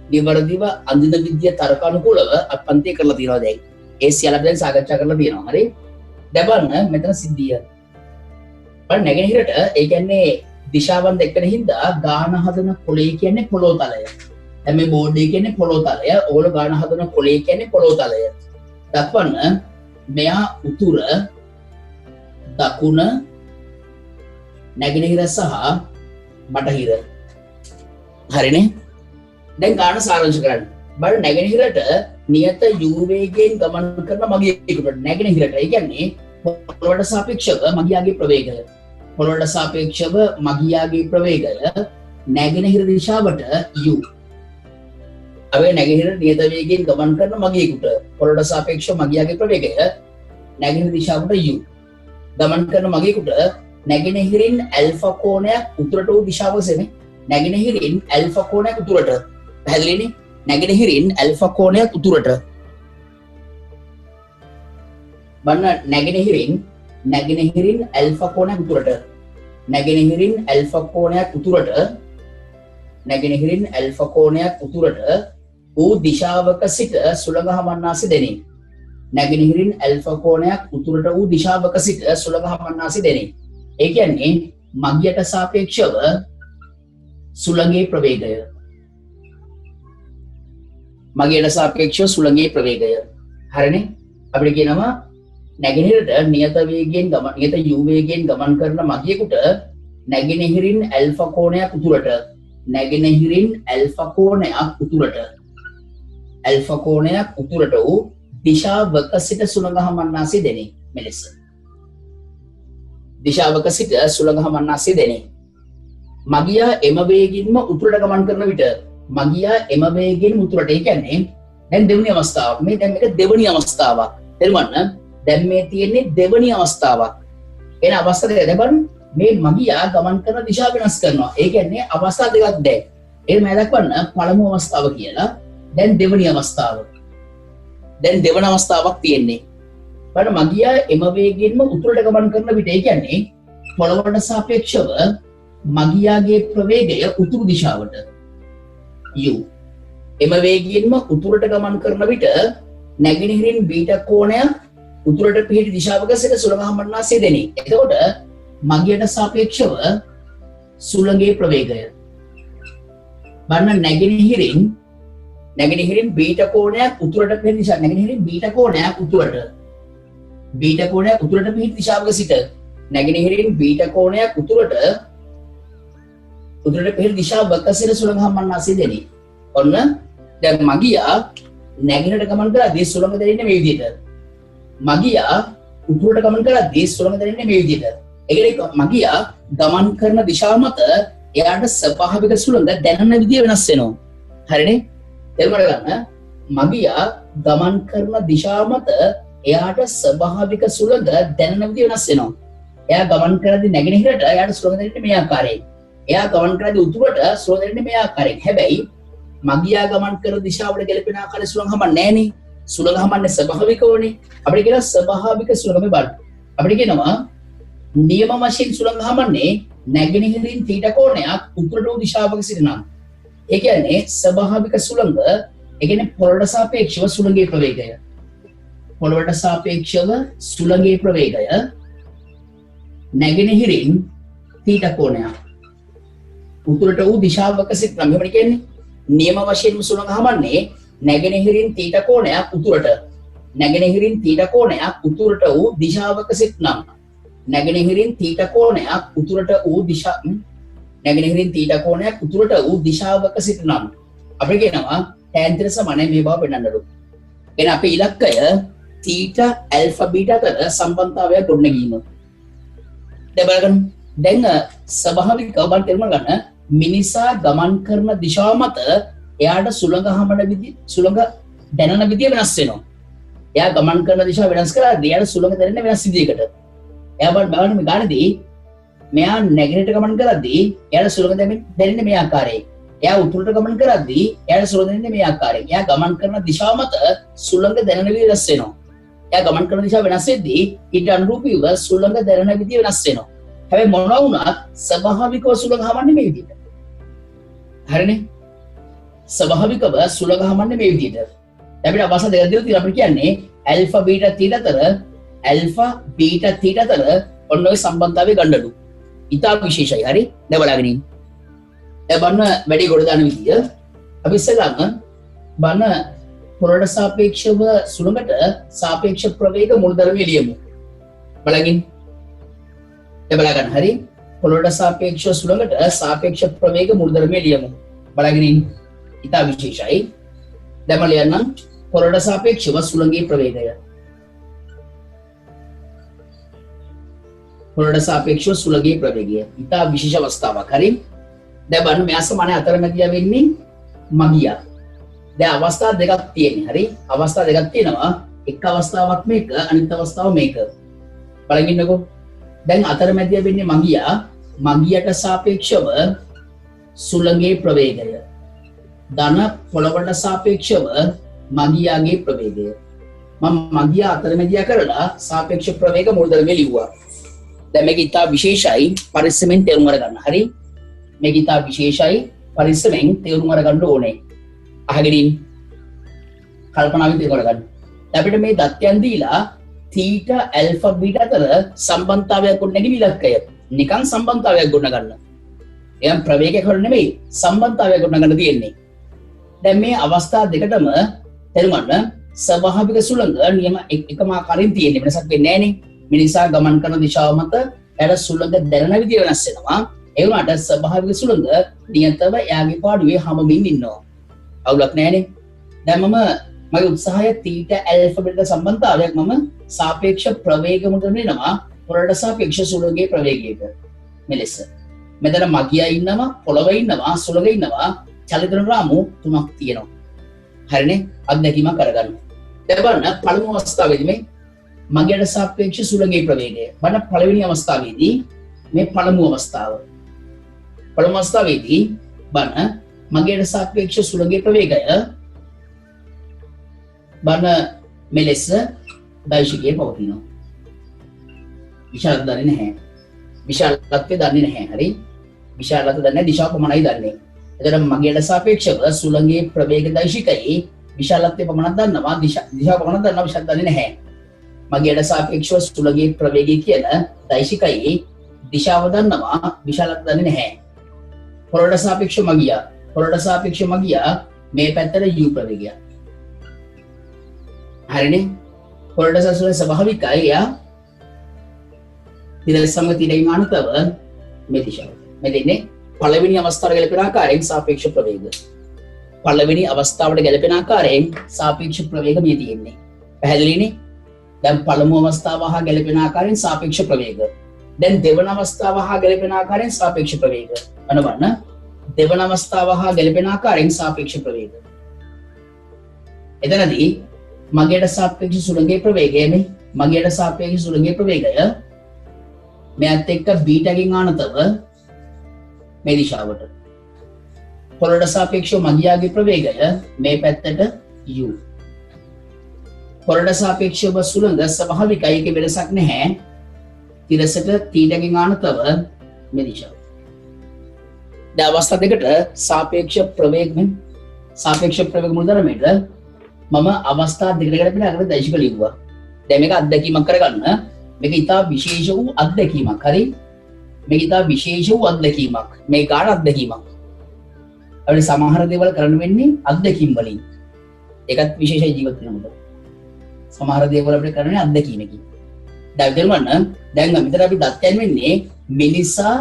නිවැරදිව අඳින විද්‍ය තර්කානුකූලව පන්තිය කරලා තියෙනවා දැන් ඒ සියල්ල දැන් සාකච්ඡා කරලා තියෙනවා හරි දැන් බලන්න මෙතන සිද්ධිය බලන්න නැගෙනහිරට ඒ කියන්නේ දිශාවන් දෙකෙන් හින්දා ගාන හදන පොළේ කියන්නේ පොළොව තලය දැන් මේ බෝඩ් එකේ කියන්නේ පොළොව තලය ඕගොල්ලෝ ගාන හදන පොළේ කියන්නේ පොළොව තලය දක්වන්න මෙයා උතුර දකුණ නැගෙනහිර සහ බටහිර හරිනේ දැන් ගාන සාරාංශ කරන්න බලන්න නැගෙනහිරට නියත u වේගයෙන් ගමන් කරන මගියෙකුට නැගෙනහිරට ඒ කියන්නේ පොළොවට සාපේක්ෂව මගියාගේ ප්‍රවේගය නැගෙනහිර දිශාවට u අවේ නැගෙනහිර නියත වේගයෙන් ගමන් කරන මගියෙකුට පොළොවට සාපේක්ෂව මගියාගේ ප්‍රවේගය නැගෙනහිර දිශාවට u ගමන් කරන මගියෙකුට නැගෙනහිරින් ඇල්ෆා කෝණයක් උතුරට වූ දිශාවක සෙනේ නැගෙනහිරින් ඇල්ෆා කෝණයක් උතුරට පැහැදිලිනේ නැගෙනහිරින් ඇල්ෆා කෝණයක් උතුරට බලන්න නැගෙනහිරින් ඇල්ෆා කෝණයක් උතුරට නැගෙනහිරින් ඇල්ෆා කෝණයක් උතුරට වූ දිශාවක සිට සුළඟ හමන්නාසි දෙනේ නැගෙනහිරින් ඇල්ෆා කෝණයක් උතුරට වූ දිශාවක සිට සුළඟ හමන්නාසි දෙනේ ඒ කියන්නේ මගියට සාපේක්ෂව සුළඟේ ප්‍රවේගය හරිනේ අපිට කියනවා නැගෙනහිරට නියත u වේගයෙන් ගමන් කරන මගියෙකුට නැගෙනහිරින් ඇල්ෆා කෝණයක් උතුරට වූ දිශාවක සිට සුළඟ හමන්නාසි දෙනේ මෙලෙස මගියා එම වේගින්ම උතුරට ගමන් කරන විට ඒ කියන්නේ දැන් දෙවෙනි අවස්ථාවක් මේ දැන් මේක දෙවෙනි අවස්ථාවක් තේරුම්ගන්න දැන් මේ තියෙන්නේ දෙවෙනි අවස්ථාවක් එන අවස්ථාව දෙක බලන්න මේ මගියා ගමන් කරන දිශාව වෙනස් කරනවා ඒ කියන්නේ අවස්ථා දෙකක් දැන් ඒ මම දක්වන්න පළමු අවස්ථාව කියලා දැන් දෙවෙනි අවස්ථාවක් තියෙන්නේ බලන්න මගියා එම වේගයෙන්ම උතුරට ගමන් කරන විට ඒ කියන්නේ පොළවට සාපේක්ෂව මගියාගේ ප්‍රවේගය උතුරු දිශාවට u එම වේගයෙන්ම උතුරට ගමන් කරන විට නැගෙනහිරින් බීටා කෝණයක් උතුරට පිහිටි දිශාවක සිට සුළඟ හමන්නාසේ දෙනි. එතකොට මගියට සාපේක්ෂව සුළඟේ ප්‍රවේගය බලන්න නැගෙනහිරින් බීටා කෝණයක් උතුරට පිහිටි දිශාව නැගෙනහිරින් බීටා කෝණයක් උතුරට පිහිටි දිශාවක සිට නැගෙනහිරින් බීටා කෝණයක් උතුරට පිහිටි දිශාවක සිට සුළඟ හමන්නාසේ දෙනි. ඔන්න දැන් මගියා නැගෙනට ගමන් කරද්දී සුළඟ දැනෙන්නේ මේ විදිහට. මගියා උතුරට ගමන් කරද්දී සුළඟ දැනෙන්නේ මේ විදිහට. ඒ කියන්නේ මගියා ගමන් කරන දිශාව මත එයාට ස්වභාවික සුළඟ දැනෙන විදිය වෙනස් වෙනවා. හරිනේ? තේරුම් ගන්න. මගියා ගමන් කරන දිශාව මත එයාට ස්වභාවික සුළඟ දැනෙන විදිය වෙනස් වෙනවා. එයා ගමන් කරද්දී නැගෙනහිරට එයාට සුළඟ දැනෙන්නේ මේ ආකාරයෙන්. එයා ගමන් කරද්දී උතුරට සුළඟ දැනෙන්නේ මේ ආකාරයෙන්. හැබැයි මගියා ගමන් කරන දිශාවට ගැලපෙන ආකාරයේ සුළඟ හමන්නේ නැහනේ. සුළඟ හමන්නේ ස්වභාවිකවනේ. අපිට කියනවා ස්වභාවික සුළඟ මේ බලන්න. අපිට කියනවා නියම වශයෙන් සුළඟ හමන්නේ නැගෙනහිරින් තීටා කෝණයක් උතුරට වූ දිශාවක සිට නම්. ඒ කියන්නේ ස්වභාවික සුළඟ, ඒ කියන්නේ පොළොවට සාපේක්ෂව සුළඟේ ප්‍රවේගය. පොළොවට සාපේක්ෂව සුළඟේ ප්‍රවේගය නැගෙනහිරින් තීටා කෝණයක් උතුරට වූ දිශාවක සිට නම්. එහෙමනේ කියන්නේ නියම වශයෙන්ම සුළඟ හමන්නේ නැගෙනහිරින් තීටා කෝණයක් උතුරට වූ දිශාවක සිට නම්. නැගෙනහිරින් තීටා කෝණයක් උතුරට වූ දිශාවක සිට නම්. අපිට කියනවා tan θ සමානයි මේ බව පෙන්වන්නලු. එහෙනම් අපේ ඉලක්කය තීටා ඇල්ෆා බීටා අතර සම්බන්ධතාවය ගොඩනැගීම. දැන් බලන්න. දැන් ස්වභාවිකව බලන්න තේරුම් ගන්න මිනිසා ගමන් කරන දිශාව මත එයාට සුළඟ දැනෙන විදිය වෙනස් වෙනවා. එයා ගමන් කරන දිශාව වෙනස් කරද්දී එයාට සුළඟ දැනෙන්නේ වෙනස් විදියකට. එයා බලන්න මේ ගානේදී මෙයා නැගෙනහිරට ගමන් කරද්දී එයාට සුළඟ දැනෙන්නේ මේ ආකාරයෙන්. එයා උතුරට ගමන් කරද්දී එයාට සුළඟ දැනෙන්නේ මේ ආකාරයෙන්. එයා ගමන් කරන දිශාව මත සුළඟ දැනෙන විදිය වෙනස් වෙනවා. එයා ගමන් කරන දිශාව වෙනස් වෙද්දී ඊට අනුරූපීව සුළඟ දැනෙන විදිය වෙනස් වෙනවා. හැබැයි මොනවා වුණත් ස්වභාවිකව සුළඟ හමන්නේ මේ විදිහට. හරිනේ? ස්වභාවිකව සුළඟ හමන්නේ මේ විදිහට. අපිට අවස්ථා දෙකක් තියෙනවා. අපිට කියන්නේ ඇල්ෆා බීටා තීටා අතර ඔන්න ඔය සම්බන්ධතාවය ගන්නලු. ඉතා විශේෂයි. හරි? දැන් බලගෙන ඉන්න. දැන් බලන්න වැඩි ගොඩ දාන විදිය. අපි ඉස්සෙල්ලාම බලන්න පොළොවට සාපේක්ෂව සුළඟට සාපේක්ෂ ප්‍රවේග මූලධර්මය ලියමු. බලගින්. දැන් බලගන්න. හරි? පොළොවට සාපේක්ෂව සුළඟට සාපේක්ෂ ප්‍රවේග මූලධර්මය ලියමු. බලගෙන ඉන්න. ඉතා විශේෂයි. දැන් මම ලියන්නම් පොළොවට සාපේක්ෂව සුළඟේ ප්‍රවේගය. පොළොවට සාපේක්ෂව සුළඟේ ප්‍රවේගය. ඉතා විශේෂ අවස්ථාවක්. හරි? දැන් බලන්න මෙයා සමාන අතරමැදියා වෙන්නේ මගියා. දැන් අවස්ථා දෙකක් තියෙනවා. හරි? අවස්ථා දෙකක් තියෙනවා. එක් අවස්ථාවක් මේක, අනිත් අවස්ථාව මේක. බලන්න ඉන්නකෝ. දැන් අතරමැදියා වෙන්නේ මගියට සාපේක්ෂව සුළඟේ ප්‍රවේගය. ධන පොළොවට සාපේක්ෂව මගියාගේ ප්‍රවේගය. මම මගියා අතරමැදියා කරලා සාපේක්ෂ ප්‍රවේග මූලධර්මය ලිව්වා. දැන් මේක ඉතා විශේෂයි පරිස්සමෙන් තේරුම් අරගන්න. හරි? මේක ඉතා විශේෂයි පරිස්සමෙන් තේරුම් අරගන්න ඕනේ. අහගෙන ඉන්න. කල්පනාවෙන් තේරුම් අරගන්න. අපිට මේ දත්යන් දීලා තීටා ඇල්ෆා බීටා අතර සම්බන්ධතාවයක් ගොඩනැගීම ඉලක්කය. නිකන් සම්බන්ධතාවයක් ගොඩනගන්න. එයන් ප්‍රවේගයක් හොර නෙමෙයි සම්බන්ධතාවයක් ගොඩනගන්න තියෙන්නේ. දැන් මේ අවස්ථා දෙකටම තේරුම් ගන්න ස්වභාවික සුළඟ නියම එකම ආකාරයෙන් තියෙන්නේ. වෙනසක් වෙන්නේ නැහනේ. මිනිසා ගමන් කරන දිශාව මත එයාට සුළඟ දැනෙන විදිය වෙනස් වෙනවා. ඒ වුණාට ස්වභාවික සුළඟ නියතව එයාගේ පාඩුවේ හැමමින් ඉන්නවා. අවුලක් නැහනේ. දැන් මගේ උත්සාහය තීටා ඇල්ෆා බීටා සම්බන්ධතාවයක් මම සාපේක්ෂ ප්‍රවේග මුදල් වෙනවා පොළොවට සාපේක්ෂ සුළඟේ ප්‍රවේගයක. මෙලෙස. මෙතන මගියා ඉන්නවා, පොළොවේ ඉන්නවා, සුළඟ ඉන්නවා. චලිත රාමු තුනක් තියෙනවා. හරිනේ? අත්දැකීමක් කරගන්න. දැන් බලන්න පළමු අවස්ථාවේදී මේ මගියට සාපේක්ෂ සුළඟේ ප්‍රවේගය. බලන්න පළවෙනි අවස්ථාවේදී මේ පළමු අවස්ථාව. පළමු අවස්ථාවේදී බලන්න මගියට සාපේක්ෂ සුළඟේ ප්‍රවේගය බලන්න මෙලෙස දෛශිකයේ පවතිනවා. විශාලත්වය දන්නේ නැහැ. විශාලත්වය දන්නේ නැහැ. හරි. විශාලත්වය දන්නේ දිශාව පමණයි දන්නේ. එතකොට මගයට සාපේක්ෂව සුළඟේ ප්‍රවේග දෛශිකයේ විශාලත්වය පමණක් දන්නවා. දිශාව පමණක් දන්නවා. විශාල දන්නේ නැහැ. මගයට සාපේක්ෂව සුළඟේ ප්‍රවේගය කියන දෛශිකයේ දිශාව දන්නවා. විශාලත්වය දන්නේ නැහැ. පොළොවට සාපේක්ෂව මගියා. පොළොවට සාපේක්ෂව මගියා මේ පැත්තට u ප්‍රවේගයක්. හරිනේ. පොළොවට සසුන ස්වභාවිකයි. යා තිරස් සමග තිරෙන් අනුතව මේ දිශාව. මේ දෙන්නේ පළවෙනි අවස්ථාවට ගැලපෙන ආකාරයෙන් සාපේක්ෂ ප්‍රවේග. පළවෙනි අවස්ථාවට ගැලපෙන ආකාරයෙන් සාපේක්ෂ ප්‍රවේග මේ තියෙන්නේ. පැහැදිලිනේ? දැන් පළමු අවස්ථාව හා ගැලපෙන ආකාරයෙන් සාපේක්ෂ ප්‍රවේග. දැන් දෙවන අවස්ථාව හා ගැලපෙන ආකාරයෙන් සාපේක්ෂ ප්‍රවේග. අනවන්න දෙවන අවස්ථාව හා ගැලපෙන ආකාරයෙන් සාපේක්ෂ ප්‍රවේග. එතනදී මගයට සාපේක්ෂ සුළඟේ ප්‍රවේගය මේ මගයට සාපේක්ෂ සුළඟේ ප්‍රවේගය මෙයත් එක්ක බීටගෙන් ආනතව මේ දිශාවට. පොළොවට සාපේක්ෂව මගියාගේ ප්‍රවේගය මේ පැත්තට u. පොළොවට සාපේක්ෂව සුළඟ ස්වභාවිකයි. ඒකේ වෙනසක් නැහැ. තිරසට තීටගෙන් ආනතව මේ දිශාව. දැන් අවස්ථා දෙකට සාපේක්ෂ ප්‍රවේග මුල් ධර්මයට මම අවස්ථා දෙකකට ගැලපෙන ආකාරයට දෛශික ලිව්වා. දැන් මේක අත්දැකීමක් කරගන්න. මේක ඉතා විශේෂ වූ අත්දැකීමක්. හරි. මේක ඉතා විශේෂ වූ අත්දැකීමක්. මේ ගාන අත්දැකීමක්. අපිට සමහර දේවල් කරන්න වෙන්නේ අත්දැකීම් වලින්. ඒකත් විශේෂයි ජීවත් වෙනකොට. සමහර දේවල් අපිට කරන්නේ අත්දැකීමකින්. දැන් මෙතන අපි දත්තයන් වෙන්නේ මිනිසා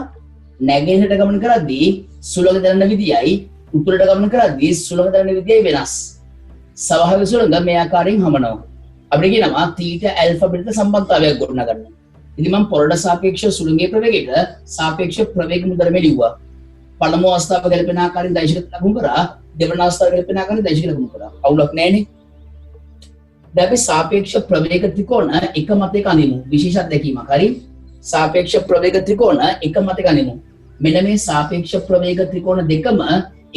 නැගෙනහිරට ගමන කරද්දී සුළඟ දැනෙන විදියයි උතුරට ගමන කරද්දී සුළඟ දැනෙන විදියයි වෙනස්. ස්වභාවික සුළඟ මේ ආකාරයෙන් හමනවා. අපිට කියනවා තීටා ඇල්ෆා බීටා සම්බන්ධතාවයක් ගොඩනගන්න. ඉතින් මම පොළොවට සාපේක්ෂ සුළඟේ ප්‍රවේගයට සාපේක්ෂ ප්‍රවේග මුදරමේ ලිව්වා. පළමු අවස්ථාව ගැලපෙන ආකාරයෙන් දෛශික ලකුණු කරා. දෙවන අවස්ථාව ගැලපෙන ආකාරයෙන් දෛශික ලකුණු කරා. අවුලක් නැහැනේ. දැන් අපි සාපේක්ෂ ප්‍රවේග ත්‍රිකෝණ එක මතයක අඳිමු. විශේෂ අත්දැකීමක්. හරි. සාපේක්ෂ ප්‍රවේග ත්‍රිකෝණ එක මතයක අඳිමු. මෙන්න මේ සාපේක්ෂ ප්‍රවේග ත්‍රිකෝණ දෙකම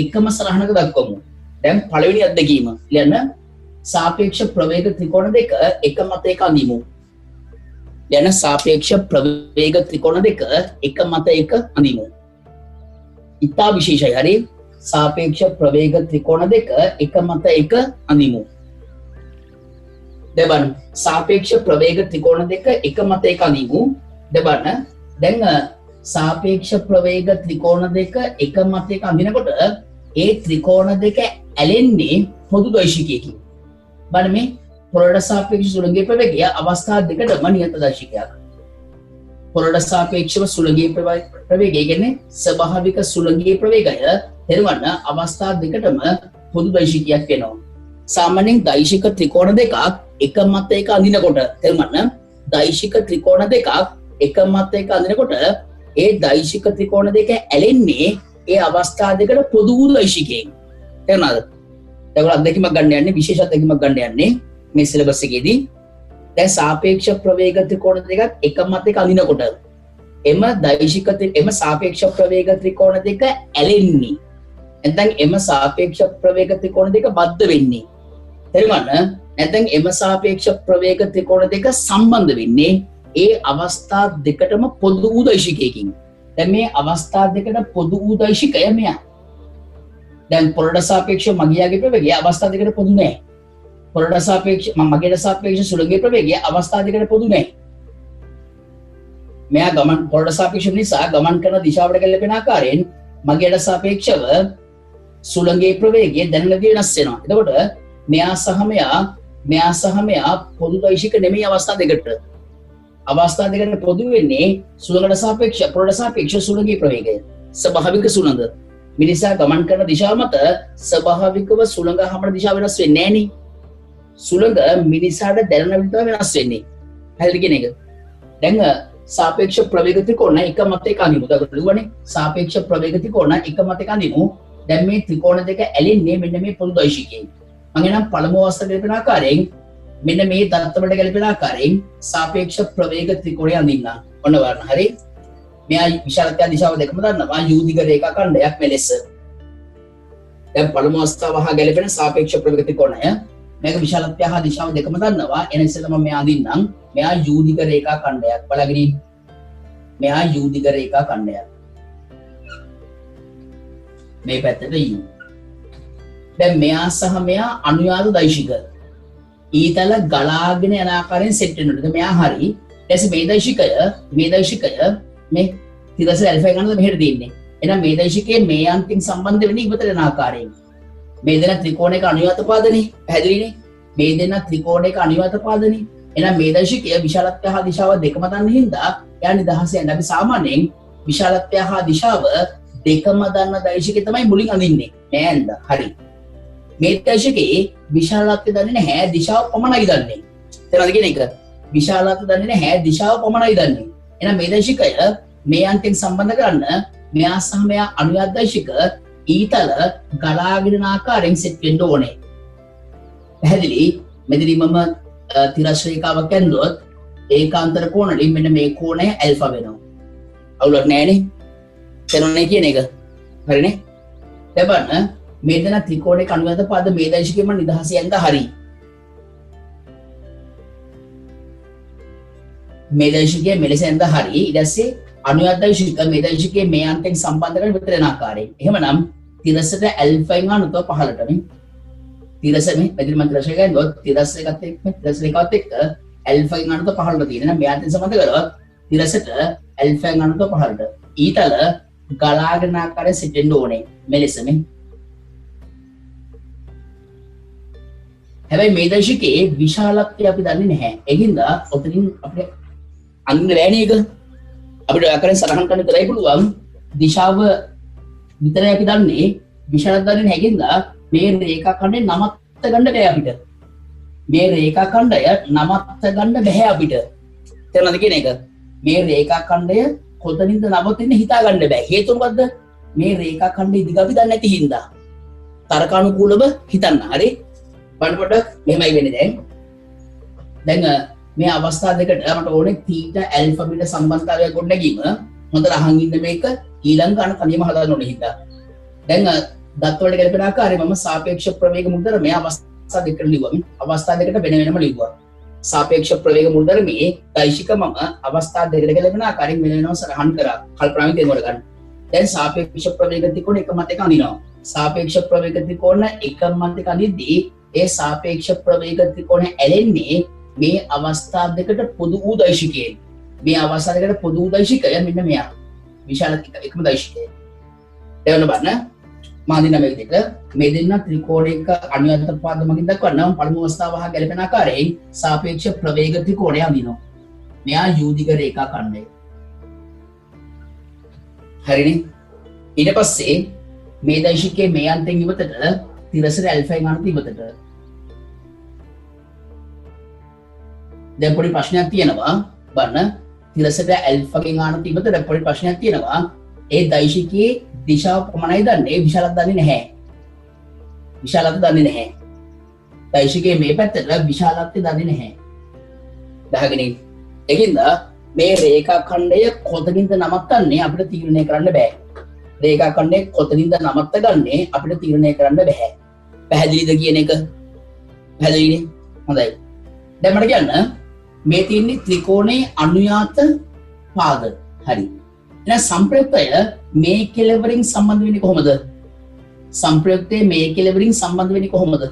එකම සරහනක දක්වමු. දැන් පළවෙනි අත්දැකීම ලියන්න. සාපේක්ෂ ප්‍රවේග ත්‍රිකෝණ දෙක එක මතයක අඳිමු. දැන් සාපේක්ෂ ප්‍රවේග ත්‍රිකෝණ දෙක එක මතයක අඳිමු. ඉතා විශේෂයි. හරි. සාපේක්ෂ ප්‍රවේග ත්‍රිකෝණ දෙක එක මතයක අඳිමු. දෙවන සාපේක්ෂ ප්‍රවේග ත්‍රිකෝණ දෙක එක මතයක අඳිමු. දෙවන දැන් සාපේක්ෂ ප්‍රවේග ත්‍රිකෝණ දෙක එක මතයක අඳිනකොට ඒ ත්‍රිකෝණ දෙක ඇලෙන්නේ පොදු දෛශිකයකින්. බලන්න මේ පොළොවට සාපේක්ෂ සුළඟේ ප්‍රවේගය අවස්ථා දෙකටම නියත දෛශිකයක්. පොළොවට සාපේක්ෂව සුළඟේ ප්‍රවේගය කියන්නේ ස්වභාවික සුළඟේ ප්‍රවේගය තේරුම් අවස්ථා දෙකටම පොදු දෛශිකයක් වෙනවා. සාමාන්‍යයෙන් දෛශික ත්‍රිකෝණ දෙකක් එක මතයක අඳිනකොට තේරුම් දෛශික ත්‍රිකෝණ දෙකක් එක මතයක අඳිනකොට ඒ දෛශික ත්‍රිකෝණ දෙක ඇලෙන්නේ ඒ අවස්ථා දෙකට පොදු වූ දෛශිකයෙන්. තේරුණාද? දැන් අත්දැකීමක් ගන්න යන්නේ විශේෂ අත්දැකීමක් ගන්න යන්නේ මේ සිලබස් එකේදී. දැන් සාපේක්ෂ ප්‍රවේග ත්‍රිකෝණ දෙකක් එක මතයක අඳිනකොට එම සාපේක්ෂ ප්‍රවේග ත්‍රිකෝණ දෙක ඇලෙන්නේ. නැත්නම් එම සාපේක්ෂ ප්‍රවේග ත්‍රිකෝණ දෙක බද්ධ වෙන්නේ. තේරුණාද? නැත්නම් එම සාපේක්ෂ ප්‍රවේග ත්‍රිකෝණ දෙක සම්බන්ධ වෙන්නේ ඒ අවස්ථා දෙකටම පොදු වූ දෛශිකයකින්. දැන් මේ අවස්ථා දෙකට පොදු වූ දෛශිකය මෙයා. දැන් පොළොවට සාපේක්ෂව මගියාගේ ප්‍රවේගය අවස්ථා දෙකට පොදු නැහැ. පොළොවට සාපේක්ෂව මගයට සාපේක්ෂව සුළඟේ ප්‍රවේගය අවස්ථා දෙකට පොදු නැහැ. මෙයා පොළොවට සාපේක්ෂව නිසා ගමන් කරන දිශාවට ගැලපෙන ආකාරයෙන් මගයට සාපේක්ෂව සුළඟේ ප්‍රවේගය දැනෙන විදිහ වෙනස් වෙනවා. එතකොට මෙයා සහ මෙයා පොදු දෛශික නෙමෙයි අවස්ථා දෙකට. අවස්ථා දෙකට පොදු වෙන්නේ සුළඟට සාපේක්ෂ පොළොවට සාපේක්ෂ සුළඟේ ප්‍රවේගය. ස්වභාවික සුළඟ. මිනිසා ගමන් කරන දිශාව මත ස්වභාවිකව සුළඟ හමන දිශාව වෙනස් වෙන්නේ නැහැ නේ. සුළඟ මිනිසාට දැනෙන විදිහ වෙනස් වෙන්නේ. හරිද කියන එක. දැන් සාපේක්ෂ ප්‍රවේග ත්‍රිකෝණ එක මතයක අඳිමු. දැන් දුවනේ සාපේක්ෂ ප්‍රවේග ත්‍රිකෝණ එක මතයක අඳිමු. දැන් මේ ත්‍රිකෝණ දෙක ඇලෙන්නේ මෙන්න මේ පොදු දෛශිකයෙන්. මම එනම් පළමු අවස්ථාව ගැලපෙන ආකාරයෙන් මෙන්න මේ දත්තවලට ගැලපෙන ආකාරයෙන් සාපේක්ෂ ප්‍රවේග ත්‍රිකෝණය අඳින්න. ඔන්න බලන්න. හරි. මෙයා විශාලත්වය දිශාව දෙකම දන්නවා. u දිග රේඛා ඛණ්ඩයක් මෙලෙස. දැන් පළමු අවස්ථාව හා ගැලපෙන සාපේක්ෂ ප්‍රවේග ත්‍රිකෝණය මේක විශාලත්වය හා දිශාව දෙකම දන්නවා. එන ඉස්සෙල්ලා මම මෙයා අඳින්නම්. මෙයා යූදික රේඛා ඛණ්ඩයක්. බලගෙන ඉන්න. මෙයා යූදික රේඛා ඛණ්ඩයක්. මේ පැත්තට U. දැන් මෙයා සහ මෙයා අනුයාත දෛශික. ඊතල ගලාගෙන යන ආකාරයෙන් සෙට් වෙනකොට මෙයා හරි. ඊට මේ දෛශිකය මේ තිරස ඇල්ෆා ගන්නද මෙහෙට දෙන්නේ. එහෙනම් මේ දෛශිකයේ මේ අන්තිම සම්බන්ධ වෙන්නේ ඉවතට යන ආකාරයෙන්. මේ දෙන ත්‍රිකෝණයක අනුයාත පාදනේ. පැහැදිලිනේ? මේ දෙන ත්‍රිකෝණයක අනුයාත පාදනේ. එහෙනම් මේ දෛශිකය විශාලත්වය හා දිශාව දෙකම දන්න හින්දා එයා නිදහස යන අපි සාමාන්‍යයෙන් විශාලත්වය හා දිශාව දෙකම දන්න දෛශිකය තමයි මුලින් අඳින්නේ. නේද? හරි. මේ දෛශිකයේ විශාලත්වය දන්නේ නැහැ දිශාව පමණයි දන්නේ. තේරෙනවද කියන එක? විශාලත්වය දන්නේ නැහැ දිශාව පමණයි දන්නේ. එහෙනම් මේ දෛශිකය මේ අන්තයෙන් සම්බන්ධ කරන්න මෙයා සහ මෙයා අනුයාත දෛශික ඊතල ගලාගෙන ආකාරයෙන් සෙට් වෙන්න ඕනේ. පැහැදිලි? මෙතනදී මම තිරස් රේඛාවක් ඇඳුවොත් ඒකාන්තර කෝණවලින් මෙන්න මේ කෝණය ඇල්ෆා වෙනවා. අවුලක් නැහැනේ. තේරුණා කියන එක. හරිනේ? දැන් මේ දෙන ත්‍රිකෝණයක අනුයාත පාද මේ දෛශිකෙම නිදහස යන්න හරි. මේ දෛශිකයේ මෙලෙස යන්න හරි. ඊට පස්සේ අනුයාත දෛශික මේ දෛශිකයේ මේ අන්තයෙන් සම්බන්ධ කරගෙන විතර යන ආකාරයෙන්. එහෙමනම් තිරසට ඇල්ෆා ගන්නතෝ 15ට නේ. තිරස මේ මෙතන මම තිරස එකෙන් ගොත් තිරස එකත් එක්ක තිරස එකත් එක්ක ඇල්ෆා ගන්නතෝ 15ට තියෙන. එහෙනම් මේ අන්තයෙන් සම්බන්ධ කරලා තිරසට ඇල්ෆා ගන්නතෝ 15ට. ඊතල ගලාගෙන ආකාරයෙන් සෙට් වෙන්න ඕනේ. මෙලෙස මේ. හැබැයි මේ දෛශිකයේ විශාලත්වය අපි දන්නේ නැහැ. ඒකින්ද ඔතනින් අපිට අන්න බෑනේ එක. අපිට ආකාරයෙන් සටහන් කරන්න කරයි පුළුවන්. දිශාව විතරයි අපි දන්නේ. විශාලත්වය දන්නේ නැහැ. ඒකින්ද මේ රේඛා ඛණ්ඩේ නමත්ත ගන්න බෑ අපිට. මේ රේඛා ඛණ්ඩය නමත්ත ගන්න බෑ අපිට. තේරෙනවද කියන එක? මේ රේඛා ඛණ්ඩය කොතනින්ද නවතින්නේ හිතා ගන්න බෑ. හේතුව මොකද්ද? මේ රේඛා ඛණ්ඩේ දිග අපි දන්නේ නැති හින්දා. තර්කානුකූලව හිතන්න. හරි? බලන්න මෙහෙමයි වෙන්නේ දැන් මේ අවස්ථා දෙකට මට ඕනේ තීටා ඇල්ෆා බීටා සම්බන්ධතාවය ගොඩනැගීම හොඳට අහන් ඉන්න මේක ඊළඟ ගන්න කණියම හදාගන්න ඕනේ හින්දා දැන් දත් වලට ගැලපෙන ආකාරයෙන් මම සාපේක්ෂ ප්‍රවේග මුල්දරමේ අවස්ථා දෙකට ලිව්වා අවස්ථා දෙකට වෙන වෙනම ලිව්වා සාපේක්ෂ ප්‍රවේග මුල්දරමේ දෛශික මම අවස්ථා දෙකට ගැලපෙන ආකාරයෙන් වෙන වෙනම සරහන් කරා කල්පනාවෙන් තේරුම් ගන්න දැන් සාපේක්ෂ ප්‍රවේග ත්‍රිකෝණ එක මත එක අඳිනවා සාපේක්ෂ ප්‍රවේග ත්‍රිකෝණ එක මත එක අඳිද්දී ඒ සාපේක්ෂ ප්‍රවේග ත්‍රිකෝණ ඇලෙන්නේ මේ අවස්ථා දෙකට පොදු වූ දෛශිකයෙන් මේ අවස්ථා දෙකට පොදු වූ දෛශිකය මෙන්න මෙයා විශාල එකම දෛශිකය දැන් බලන්න මාදින මේ දෙක මේ දෙන්න ත්‍රිකෝණයක අනුයාත පාද මගින් දක්වනවා පළමු අවස්ථාව හා ගැලපෙන ආකාරයෙන් සාපේක්ෂ ප්‍රවේග ත්‍රිකෝණය අඳිනවා මෙයා යූදික රේඛා ඛණ්ඩය හරිනේ ඊට පස්සේ මේ දෛශිකයේ මේ අන්තයෙන් ඉවතට තිරසට ඇල්ෆා ගන්නත් ඉවතට දැන් පොඩි ප්‍රශ්නයක් තියෙනවා බලන්න තිරසට ඇල්ෆා ගන්නත් ඉවතට පොඩි ප්‍රශ්නයක් තියෙනවා ඒ දෛශිකයේ දිශාව පමණයි දන්නේ විශාලත්වය දන්නේ නැහැ විශාලත්වය දන්නේ නැහැ දෛශිකයේ මේ පැත්තට විශාලත්වය දන්නේ නැහැ දහගෙන ඒකින්ද මේ රේඛා ඛණ්ඩය කොතනින්ද නවත්තන්නේ අපිට තීරණය කරන්න බෑ රේඛා ඛණ්ඩය කොතනින්ද නවත්ත ගන්නේ අපිට තීරණය කරන්න බෑ පැහැදිලිද කියන එක පැහැදිලිනේ හොඳයි දැන් මට කියන්න මේ තියෙන්නේ ත්‍රිකෝණයේ අනුයාත පාද හරි එහෙනම් සම්ප්‍රයුක්තය මේ කෙලවරින් සම්බන්ධ වෙන්නේ කොහොමද සම්ප්‍රයුක්තයේ මේ කෙලවරින් සම්බන්ධ වෙන්නේ කොහොමද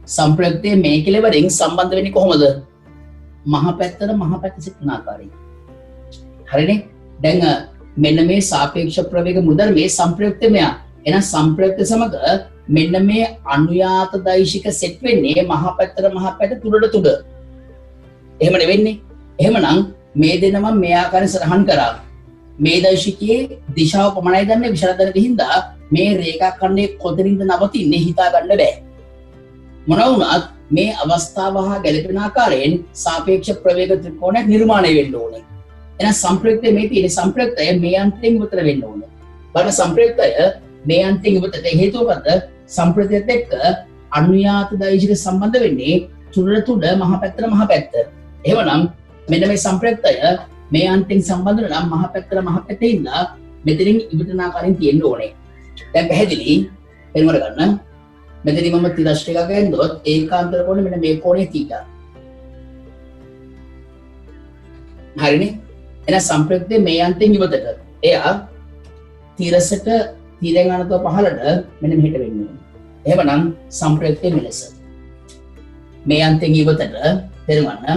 සම්ප්‍රයුක්තයේ මේ කෙලවරින් සම්බන්ධ වෙන්නේ කොහොමද මහ පැත්ත සිටින ආකාරයෙන් හරිනේ දැන් මෙන්න මේ සාපේක්ෂ ප්‍රවේග මුදල් මේ සම්ප්‍රයුක්තය මෙයා එහෙනම් සම්ප්‍රයුක්ත සමග මෙන්න මේ අනුයාත දෛශික සෙට් වෙන්නේ මහ පැත්ත තුඩට එහෙම නෙවෙන්නේ එහෙමනම් මේ දෙනම මේ ආකාරයෙන් සරහන් කරා මේ දෛශිකයේ දිශාව පමණයි දන්නේ විශාලතන දෙහින්දා මේ රේඛා ඛණ්ඩයේ කොතනින්ද නවතින්නේ හිතා ගන්න බෑ මොන වුණත් මේ අවස්ථාව හා ගැලපෙන ආකාරයෙන් සාපේක්ෂ ප්‍රවේග ත්‍රිකෝණයක් නිර්මාණය වෙන්න ඕනේ එහෙනම් සම්ප්‍රයුක්තය මේ තියෙන සම්ප්‍රයුක්තය මේ අන්තයෙන් ඉවතට වෙන්න ඕනේ බලන්න සම්ප්‍රයුක්තය මේ අන්තයෙන් ඉවතට හේතුව මොකද්ද සම්ප්‍රයුක්තයත් එක්ක අනුයාත දෛශික සම්බන්ධ වෙන්නේ තුඩ මහ පැත්ත එහෙමනම් මෙන්න මේ සම්ප්‍රයුක්තය මේ අන්තයෙන් සම්බන්ධ වෙන මහ පැත්තේ ඉඳලා මෙතනින් ඉවතන ආකාරයෙන් තියෙන්න ඕනේ දැන් පැහැදිලි එනවර ගන්න මෙතනින් මම තිරස්ත්‍රික ගන්නොත් ඒකාන්තර කෝණය මෙන්න මේ කෝණය θ. හරිනේ. එහෙනම් සම්ප්‍රයුක්තයේ මේ අන්තයෙන් ඉවතට එයා තිරසට තිරෙන් අනතුව පහළට මෙන්න මෙහෙට වෙන්න ඕනේ. එහෙමනම් සම්ප්‍රයුක්තයේ මෙලෙස මේ අන්තයෙන් ඉවතට තේරුණා.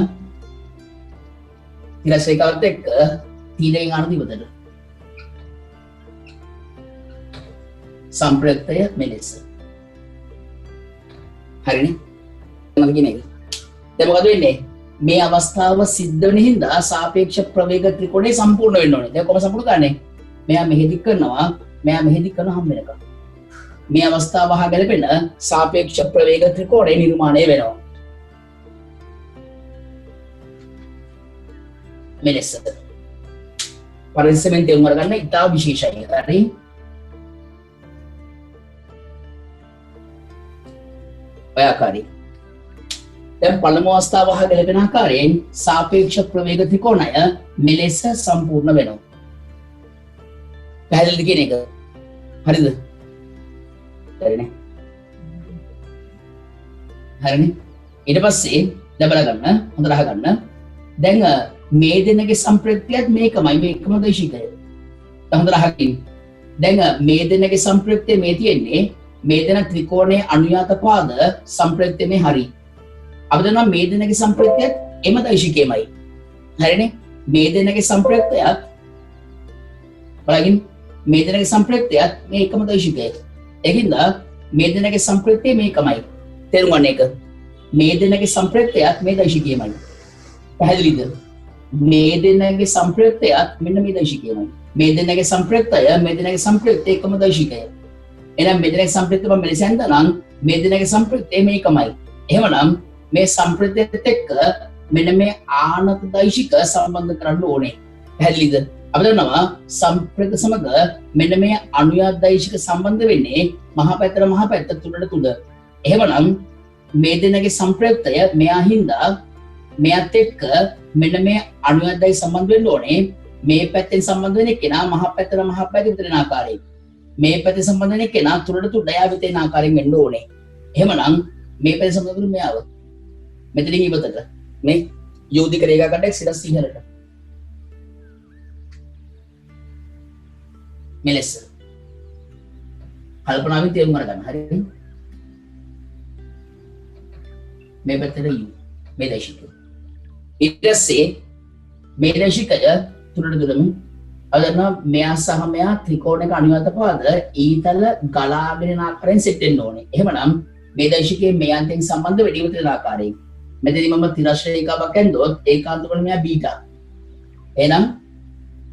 තිරස් රේඛාවත් එක්ක තිරෙන් අනතුව ඉවතට සම්ප්‍රයුක්තය මෙලෙස. හරිනේ. මොකද කියන්නේ? දැන් මොකද වෙන්නේ? මේ අවස්ථාව සිද්ධ වෙන හින්දා සාපේක්ෂ ප්‍රවේග ත්‍රිකෝණය සම්පූර්ණ වෙන්න ඕනේ. දැන් කොහොම සම්පූර්ණ කරන්නේ? මෙයා මෙහෙදි කරනවා, මෙයා මෙහෙදි කරන හැම වෙනකම්. මේ අවස්ථාව හා ගැලපෙන සාපේක්ෂ ප්‍රවේග ත්‍රිකෝණය නිර්මාණය වෙනවා. මෙලෙස. පරිස්සමෙන් තේරුම් අරගන්න ඉතා විශේෂයි. හරි? ඔය ආකාරයි. දැන් පළමු අවස්ථාව හා ගැලපෙන ආකාරයෙන් සාපේක්ෂ ප්‍රවේග ත්‍රිකෝණය මෙලෙස සම්පූර්ණ වෙනවා. පැහැදිලිද කියන එක? හරිද? හරිනේ. හරිනේ. ඊට පස්සේ දැන් බලගන්න, හොඳට අහගන්න. දැන් මේ දෙන්නගේ සම්ප්‍රයුක්තයත් මේකමයි, මේකම දේශිකය. හොඳට අහගන්න. දැන් මේ දෙන්නගේ සම්ප්‍රයුක්තය මේ තියෙන්නේ මේ දෙන ත්‍රිකෝණයේ අනුයාත පාද සම්ප්‍රයුක්තය මේ හරි. අපි දන්නවා මේ දෙන්නගේ සම්ප්‍රයුක්තයත් එම දෛශිකයමයි. හරිනේ. මේ දෙන්නගේ සම්ප්‍රයුක්තයත් බලගින් මේ දෙන්නගේ සම්ප්‍රයුක්තයත් මේ එකම දෛශිකය. ඒකින්ද මේ දෙන්නගේ සම්ප්‍රයුක්තය මේකමයි. තේරුම් ගන්න එක. මේ දෙන්නගේ සම්ප්‍රයුක්තයත් මේ දෛශිකයමයි. පැහැදිලිද? මේ දෙන්නගේ සම්ප්‍රයුක්තයත් මෙන්න මේ දෛශිකයමයි. මේ දෙන්නගේ සම්ප්‍රයුක්තය මේ දෙන්නගේ සම්ප්‍රයුක්තය එකම දෛශිකය. එහෙනම් මේ දෙන්නගේ සම්ප්‍රයුක්තය මම මෙලෙස හිතනනම් මේ දෙන්නගේ සම්ප්‍රයුක්තය මේකමයි. එහෙමනම් මේ සම්ප්‍රයුක්තයත් එක්ක මෙන්න මේ ආනත දෛශික සම්බන්ධ කරන්න ඕනේ. පැහැදිලිද? අපි දන්නවා සම්ප්‍රයුක්ත සමග මෙන්න මේ අනුයාත දෛශික සම්බන්ධ වෙන්නේ මහා පැත්ත තුනට තුඩ. එහෙමනම් මේ දෙන්නගේ සම්ප්‍රයුක්තය මෙයා හින්දා මෙයත් එක්ක මෙන්න මේ අනුයාත දෛශික සම්බන්ධ වෙන්න ඕනේ. මේ පැත්තෙන් සම්බන්ධ වෙන කෙනා මහා පැත්ත විතරන ආකාරයෙන්. මේ පැත්තේ සම්බන්ධ වෙන කෙනා තුනට තුඩ යා විතරන ආකාරයෙන් වෙන්න ඕනේ. එහෙමනම් මේ පැත්තේ සම්බන්ධ වෙන මෙයාව මෙතනින් ඉවතට මේ යෝධික රේඛාකණ්ඩයක් සිරස් සිංහලට මෙලෙස කල්පනාවෙන් තේරුම් අරගන්න. හරි? මේ පැත්තට යු මේ දෛශිකය. ඊට පස්සේ මේ දෛශිකය තුනට තුඩම අදන්නා මෙයා සහ මෙයා ත්‍රිකෝණයක අනුයාත පාද ඊතල ගලාගෙන යන ආකාරයෙන් සෙට් වෙන්න ඕනේ. එහෙමනම් මේ දෛශිකයේ මේ අන්තයෙන් සම්බන්ධ වෙඩි විතර ආකාරයෙන් මෙතනදී මම තිරස් රේඛාවක් ඇන්දොත් ඒකාන්ත කොටම මෙයා බීටා. එහෙනම්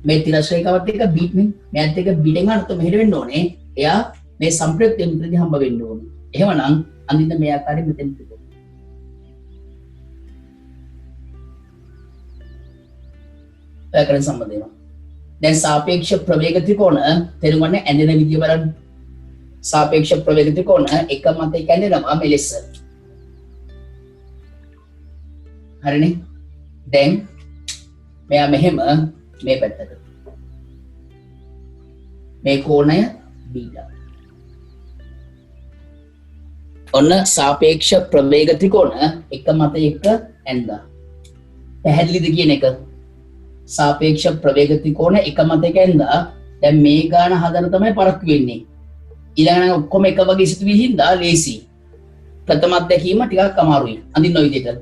මේ තිරස් රේඛාවත් එක්ක බීට් නේ මෙයාත් එක්ක බීටෙන් අනත මෙහෙට වෙන්න ඕනේ. එයා මේ සම්ප්‍රයුක්ත යන්ත්‍රදී හම්බ වෙන්න ඕනේ. එහෙමනම් අඳින්න මේ ආකාරයෙන් මෙතෙන් තිබුණා. ඒකෙන් සම්බන්ධ වෙනවා. දැන් සාපේක්ෂ ප්‍රවේග ත්‍රිකෝණ තේරුම් ගන්න ඇඳෙන විදිය බලන්න. සාපේක්ෂ ප්‍රවේග ත්‍රිකෝණ එක මතයක ඇඳෙනවා මෙලෙස. හරිනේ. දැන් මෙයා මෙහෙම මේ පැත්තට මේ කෝණය බීටා. ඔන්න සාපේක්ෂ ප්‍රවේග ත්‍රිකෝණ එක මතයක ඇඳා. පැහැදිලිද කියන එක? සාපේක්ෂ ප්‍රවේග ත්‍රිකෝණ එක මතයක ඇඳා. දැන් මේ ගාන හදන තමයි පරක්කු වෙන්නේ. ඊළඟට ඔක්කොම එක වගේ සිතුවිලි හින්දා ලේසි. ප්‍රථම අත්දැකීම ටිකක් අමාරුයි. අඳින්න ඔය විදිහට.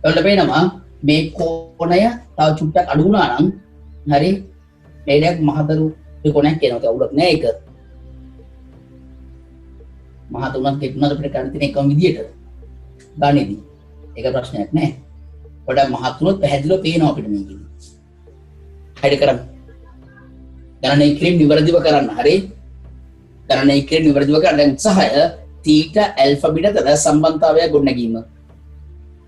ඔයාලට පේනවා මේ කෝණය තව චුට්ටක් අඩු වුණා නම් හරි මේක මහතරු ත්‍රිකෝණයක් කියනවා. ඒක උඩක් නෑ ඒක. මහතුණක් දෙතුනට අපිට ගන්න තියෙන එකම විදියට ගන්නේදී. ඒක ප්‍රශ්නයක් නෑ. පොඩක් මහතුනොත් පැහැදිලිව පේනවා අපිට මේකෙදි. හයිඩ් කරන්න. ගණනය කිරීම නිවැරදිව කරන්න. හරි? ගණනය කිරීම නිවැරදිව කරන්න. දැන් උත්සාහය තීටා ඇල්ෆා බීටා අතර සම්බන්ධතාවය ගොඩනැගීම.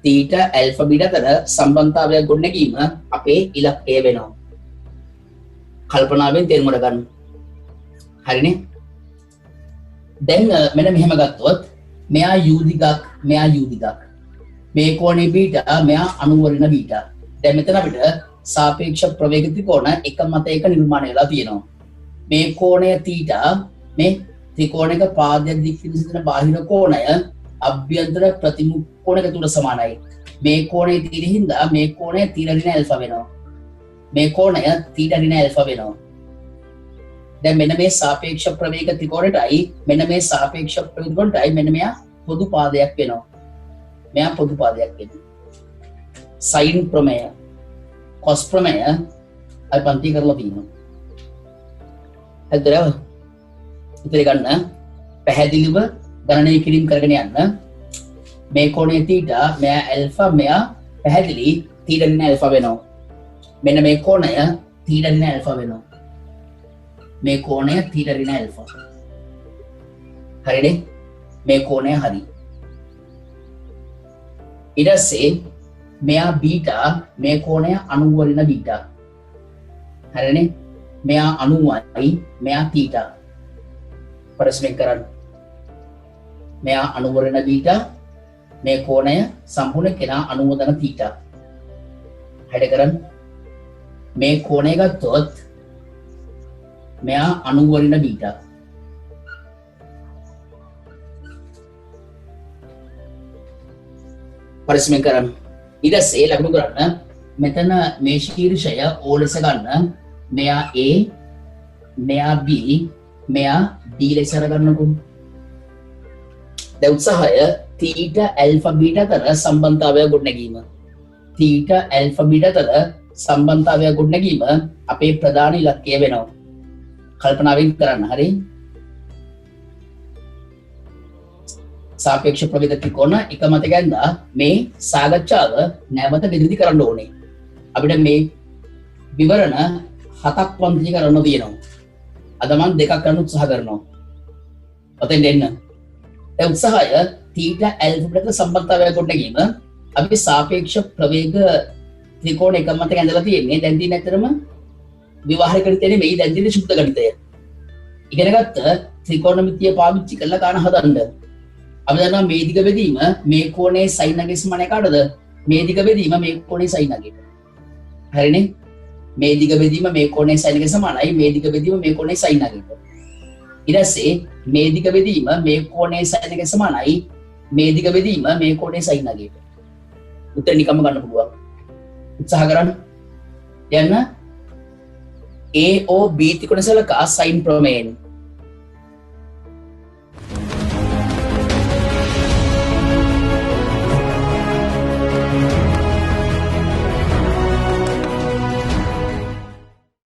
තීටා ඇල්ෆා බීටා අතර සම්බන්ධතාවය ගොඩනැගීම අපේ ඉලක්කය වෙනවා. කල්පනාවෙන් තේරුම් ගන්න. හරිනේ? දැන් මෙන්න මෙහෙම ගත්තොත් මෙයා u දිගක් මෙයා u දිගක්. මේ කෝණේ බීටා මෙයා අනුවරණ බීටා. දැන් මෙතන අපිට සාපේක්ෂ ප්‍රවේග ත්‍රිකෝණ එක මතයක නිර්මාණය වෙලා තියෙනවා. මේ කෝණය තීටා මේ ත්‍රිකෝණයක පාදයක් දික් පිණිස දෙන බාහිර කෝණය අභ්‍යන්තර ප්‍රතිමුඛ කෝණයක තුන සමානයි. මේ කෝණය තීර හින්දා මේ කෝණය තීර ඍණ ඇල්ෆා වෙනවා. මේ කෝණය තීට ඍණ ඇල්ෆා වෙනවා. දැන් මෙන්න මේ සාපේක්ෂ ප්‍රවේග ත්‍රිකෝණයටයි මෙන්න මේ සාපේක්ෂ ප්‍රවේග ත්‍රිකෝණයටයි මෙන්න මෙයා පොදු පාදයක් වෙනවා. මෙයා පොදු පාදයක් වෙනවා. sin ප්‍රමේය cos ප්‍රමේය අයි පන්ති කරලා තියෙනවා. හරිද? උත්තර ගන්න පැහැදිලිව ගණනය කිරීම කරගෙන යන්න. මේ කෝණය තීටා මෙයා ඇල්ෆා මෙයා පැහැදිලි තීට ඍණ ඇල්ෆා වෙනවා. මෙන්න මේ කෝණය තීට ඍණ ඇල්ෆා වෙනවා. මේ කෝණය තීට ඍණ ඇල්ෆා. හරිනේ? මේ කෝණය හරි. ඊට පස්සේ මෙයා බීටා මේ කෝණය 90 ඍණ බීටා. හරිනේ? මෙයා 90යි මෙයා තීටා. පරිස්සමෙන් කරන්න. මෙයා 90 ඍණ බීටා මේ කෝණය සම්පූර්ණ කෙනා 90 ධන තීටා. හැඩ කරන්න. මේ කෝණය ගත්තොත් මෙයා 90 ඍණ බීටා. පරිස්සමෙන් කරන්න. ඊට පස්සේ ලකුණු කරන්න. මෙතන මේ ශීර්ෂය O ලෙස ගන්න. මෙයා A, මෙයා B, මෙයා D ලෙස අරගන්නකො. දැන් උත්සාහය තීට ඇල්ෆා බීටා අතර සම්බන්ධතාවය ගොඩනැගීම. තීට ඇල්ෆා බීටා අතර සම්බන්ධතාවය ගොඩනැගීම අපේ ප්‍රධාන ඉලක්කය වෙනවා. කල්පනාවෙන් කරන්න. හරි? සාපේක්ෂ ප්‍රවේග ත්‍රිකෝණ එක මත ගැන්දා මේ සාකච්ඡාව නැවත විනිවිද කරන්න ඕනේ. අපිට මේ විවරණ 7ක් පන්ති කරන්න තියෙනවා. අද මම 2ක් කරන්න උත්සාහ කරනවා. ඔතෙන් දෙන්න. දැන් උත්සාහය තීට ඇල්ෆා එකට සම්බන්ධතාවය ගොඩනැගීම අපි සාපේක්ෂ ප්‍රවේග ත්‍රිකෝණ එක මත ගැඳලා තියෙන්නේ. දැන් තියෙන ඇත්තටම විවාහයකට තියෙන්නේ මේ දැන් තියෙන සුද්ධ ගණිතය. ඉගෙනගත්ත ත්‍රිකෝණමිතිය පාවිච්චි කරලා ගන්න හදන්න. අපි දන්නවා මේ දිග බෙදීම මේ කෝණයේ sin අගේ සමාන කාටද? මේ දිග බෙදීම මේ කෝණයේ sin අගේට. හරිනේ? මේ දිග බෙදීම මේ කෝණයේ sin අගේ සමානයි. මේ දිග බෙදීම මේ කෝණයේ sin අගේට. ඊට පස්සේ මේ දිග බෙදීම මේ කෝණයේ sin අගේ සමානයි. මේ දිග බෙදීම මේ කෝණයේ sin අගේට. උත්තර නිකම්ම ගන්න පුළුවන්. උත්සාහ කරන්න. යන්න AOB ත්‍රිකෝණ සලකා sin ප්‍රමේයෙන්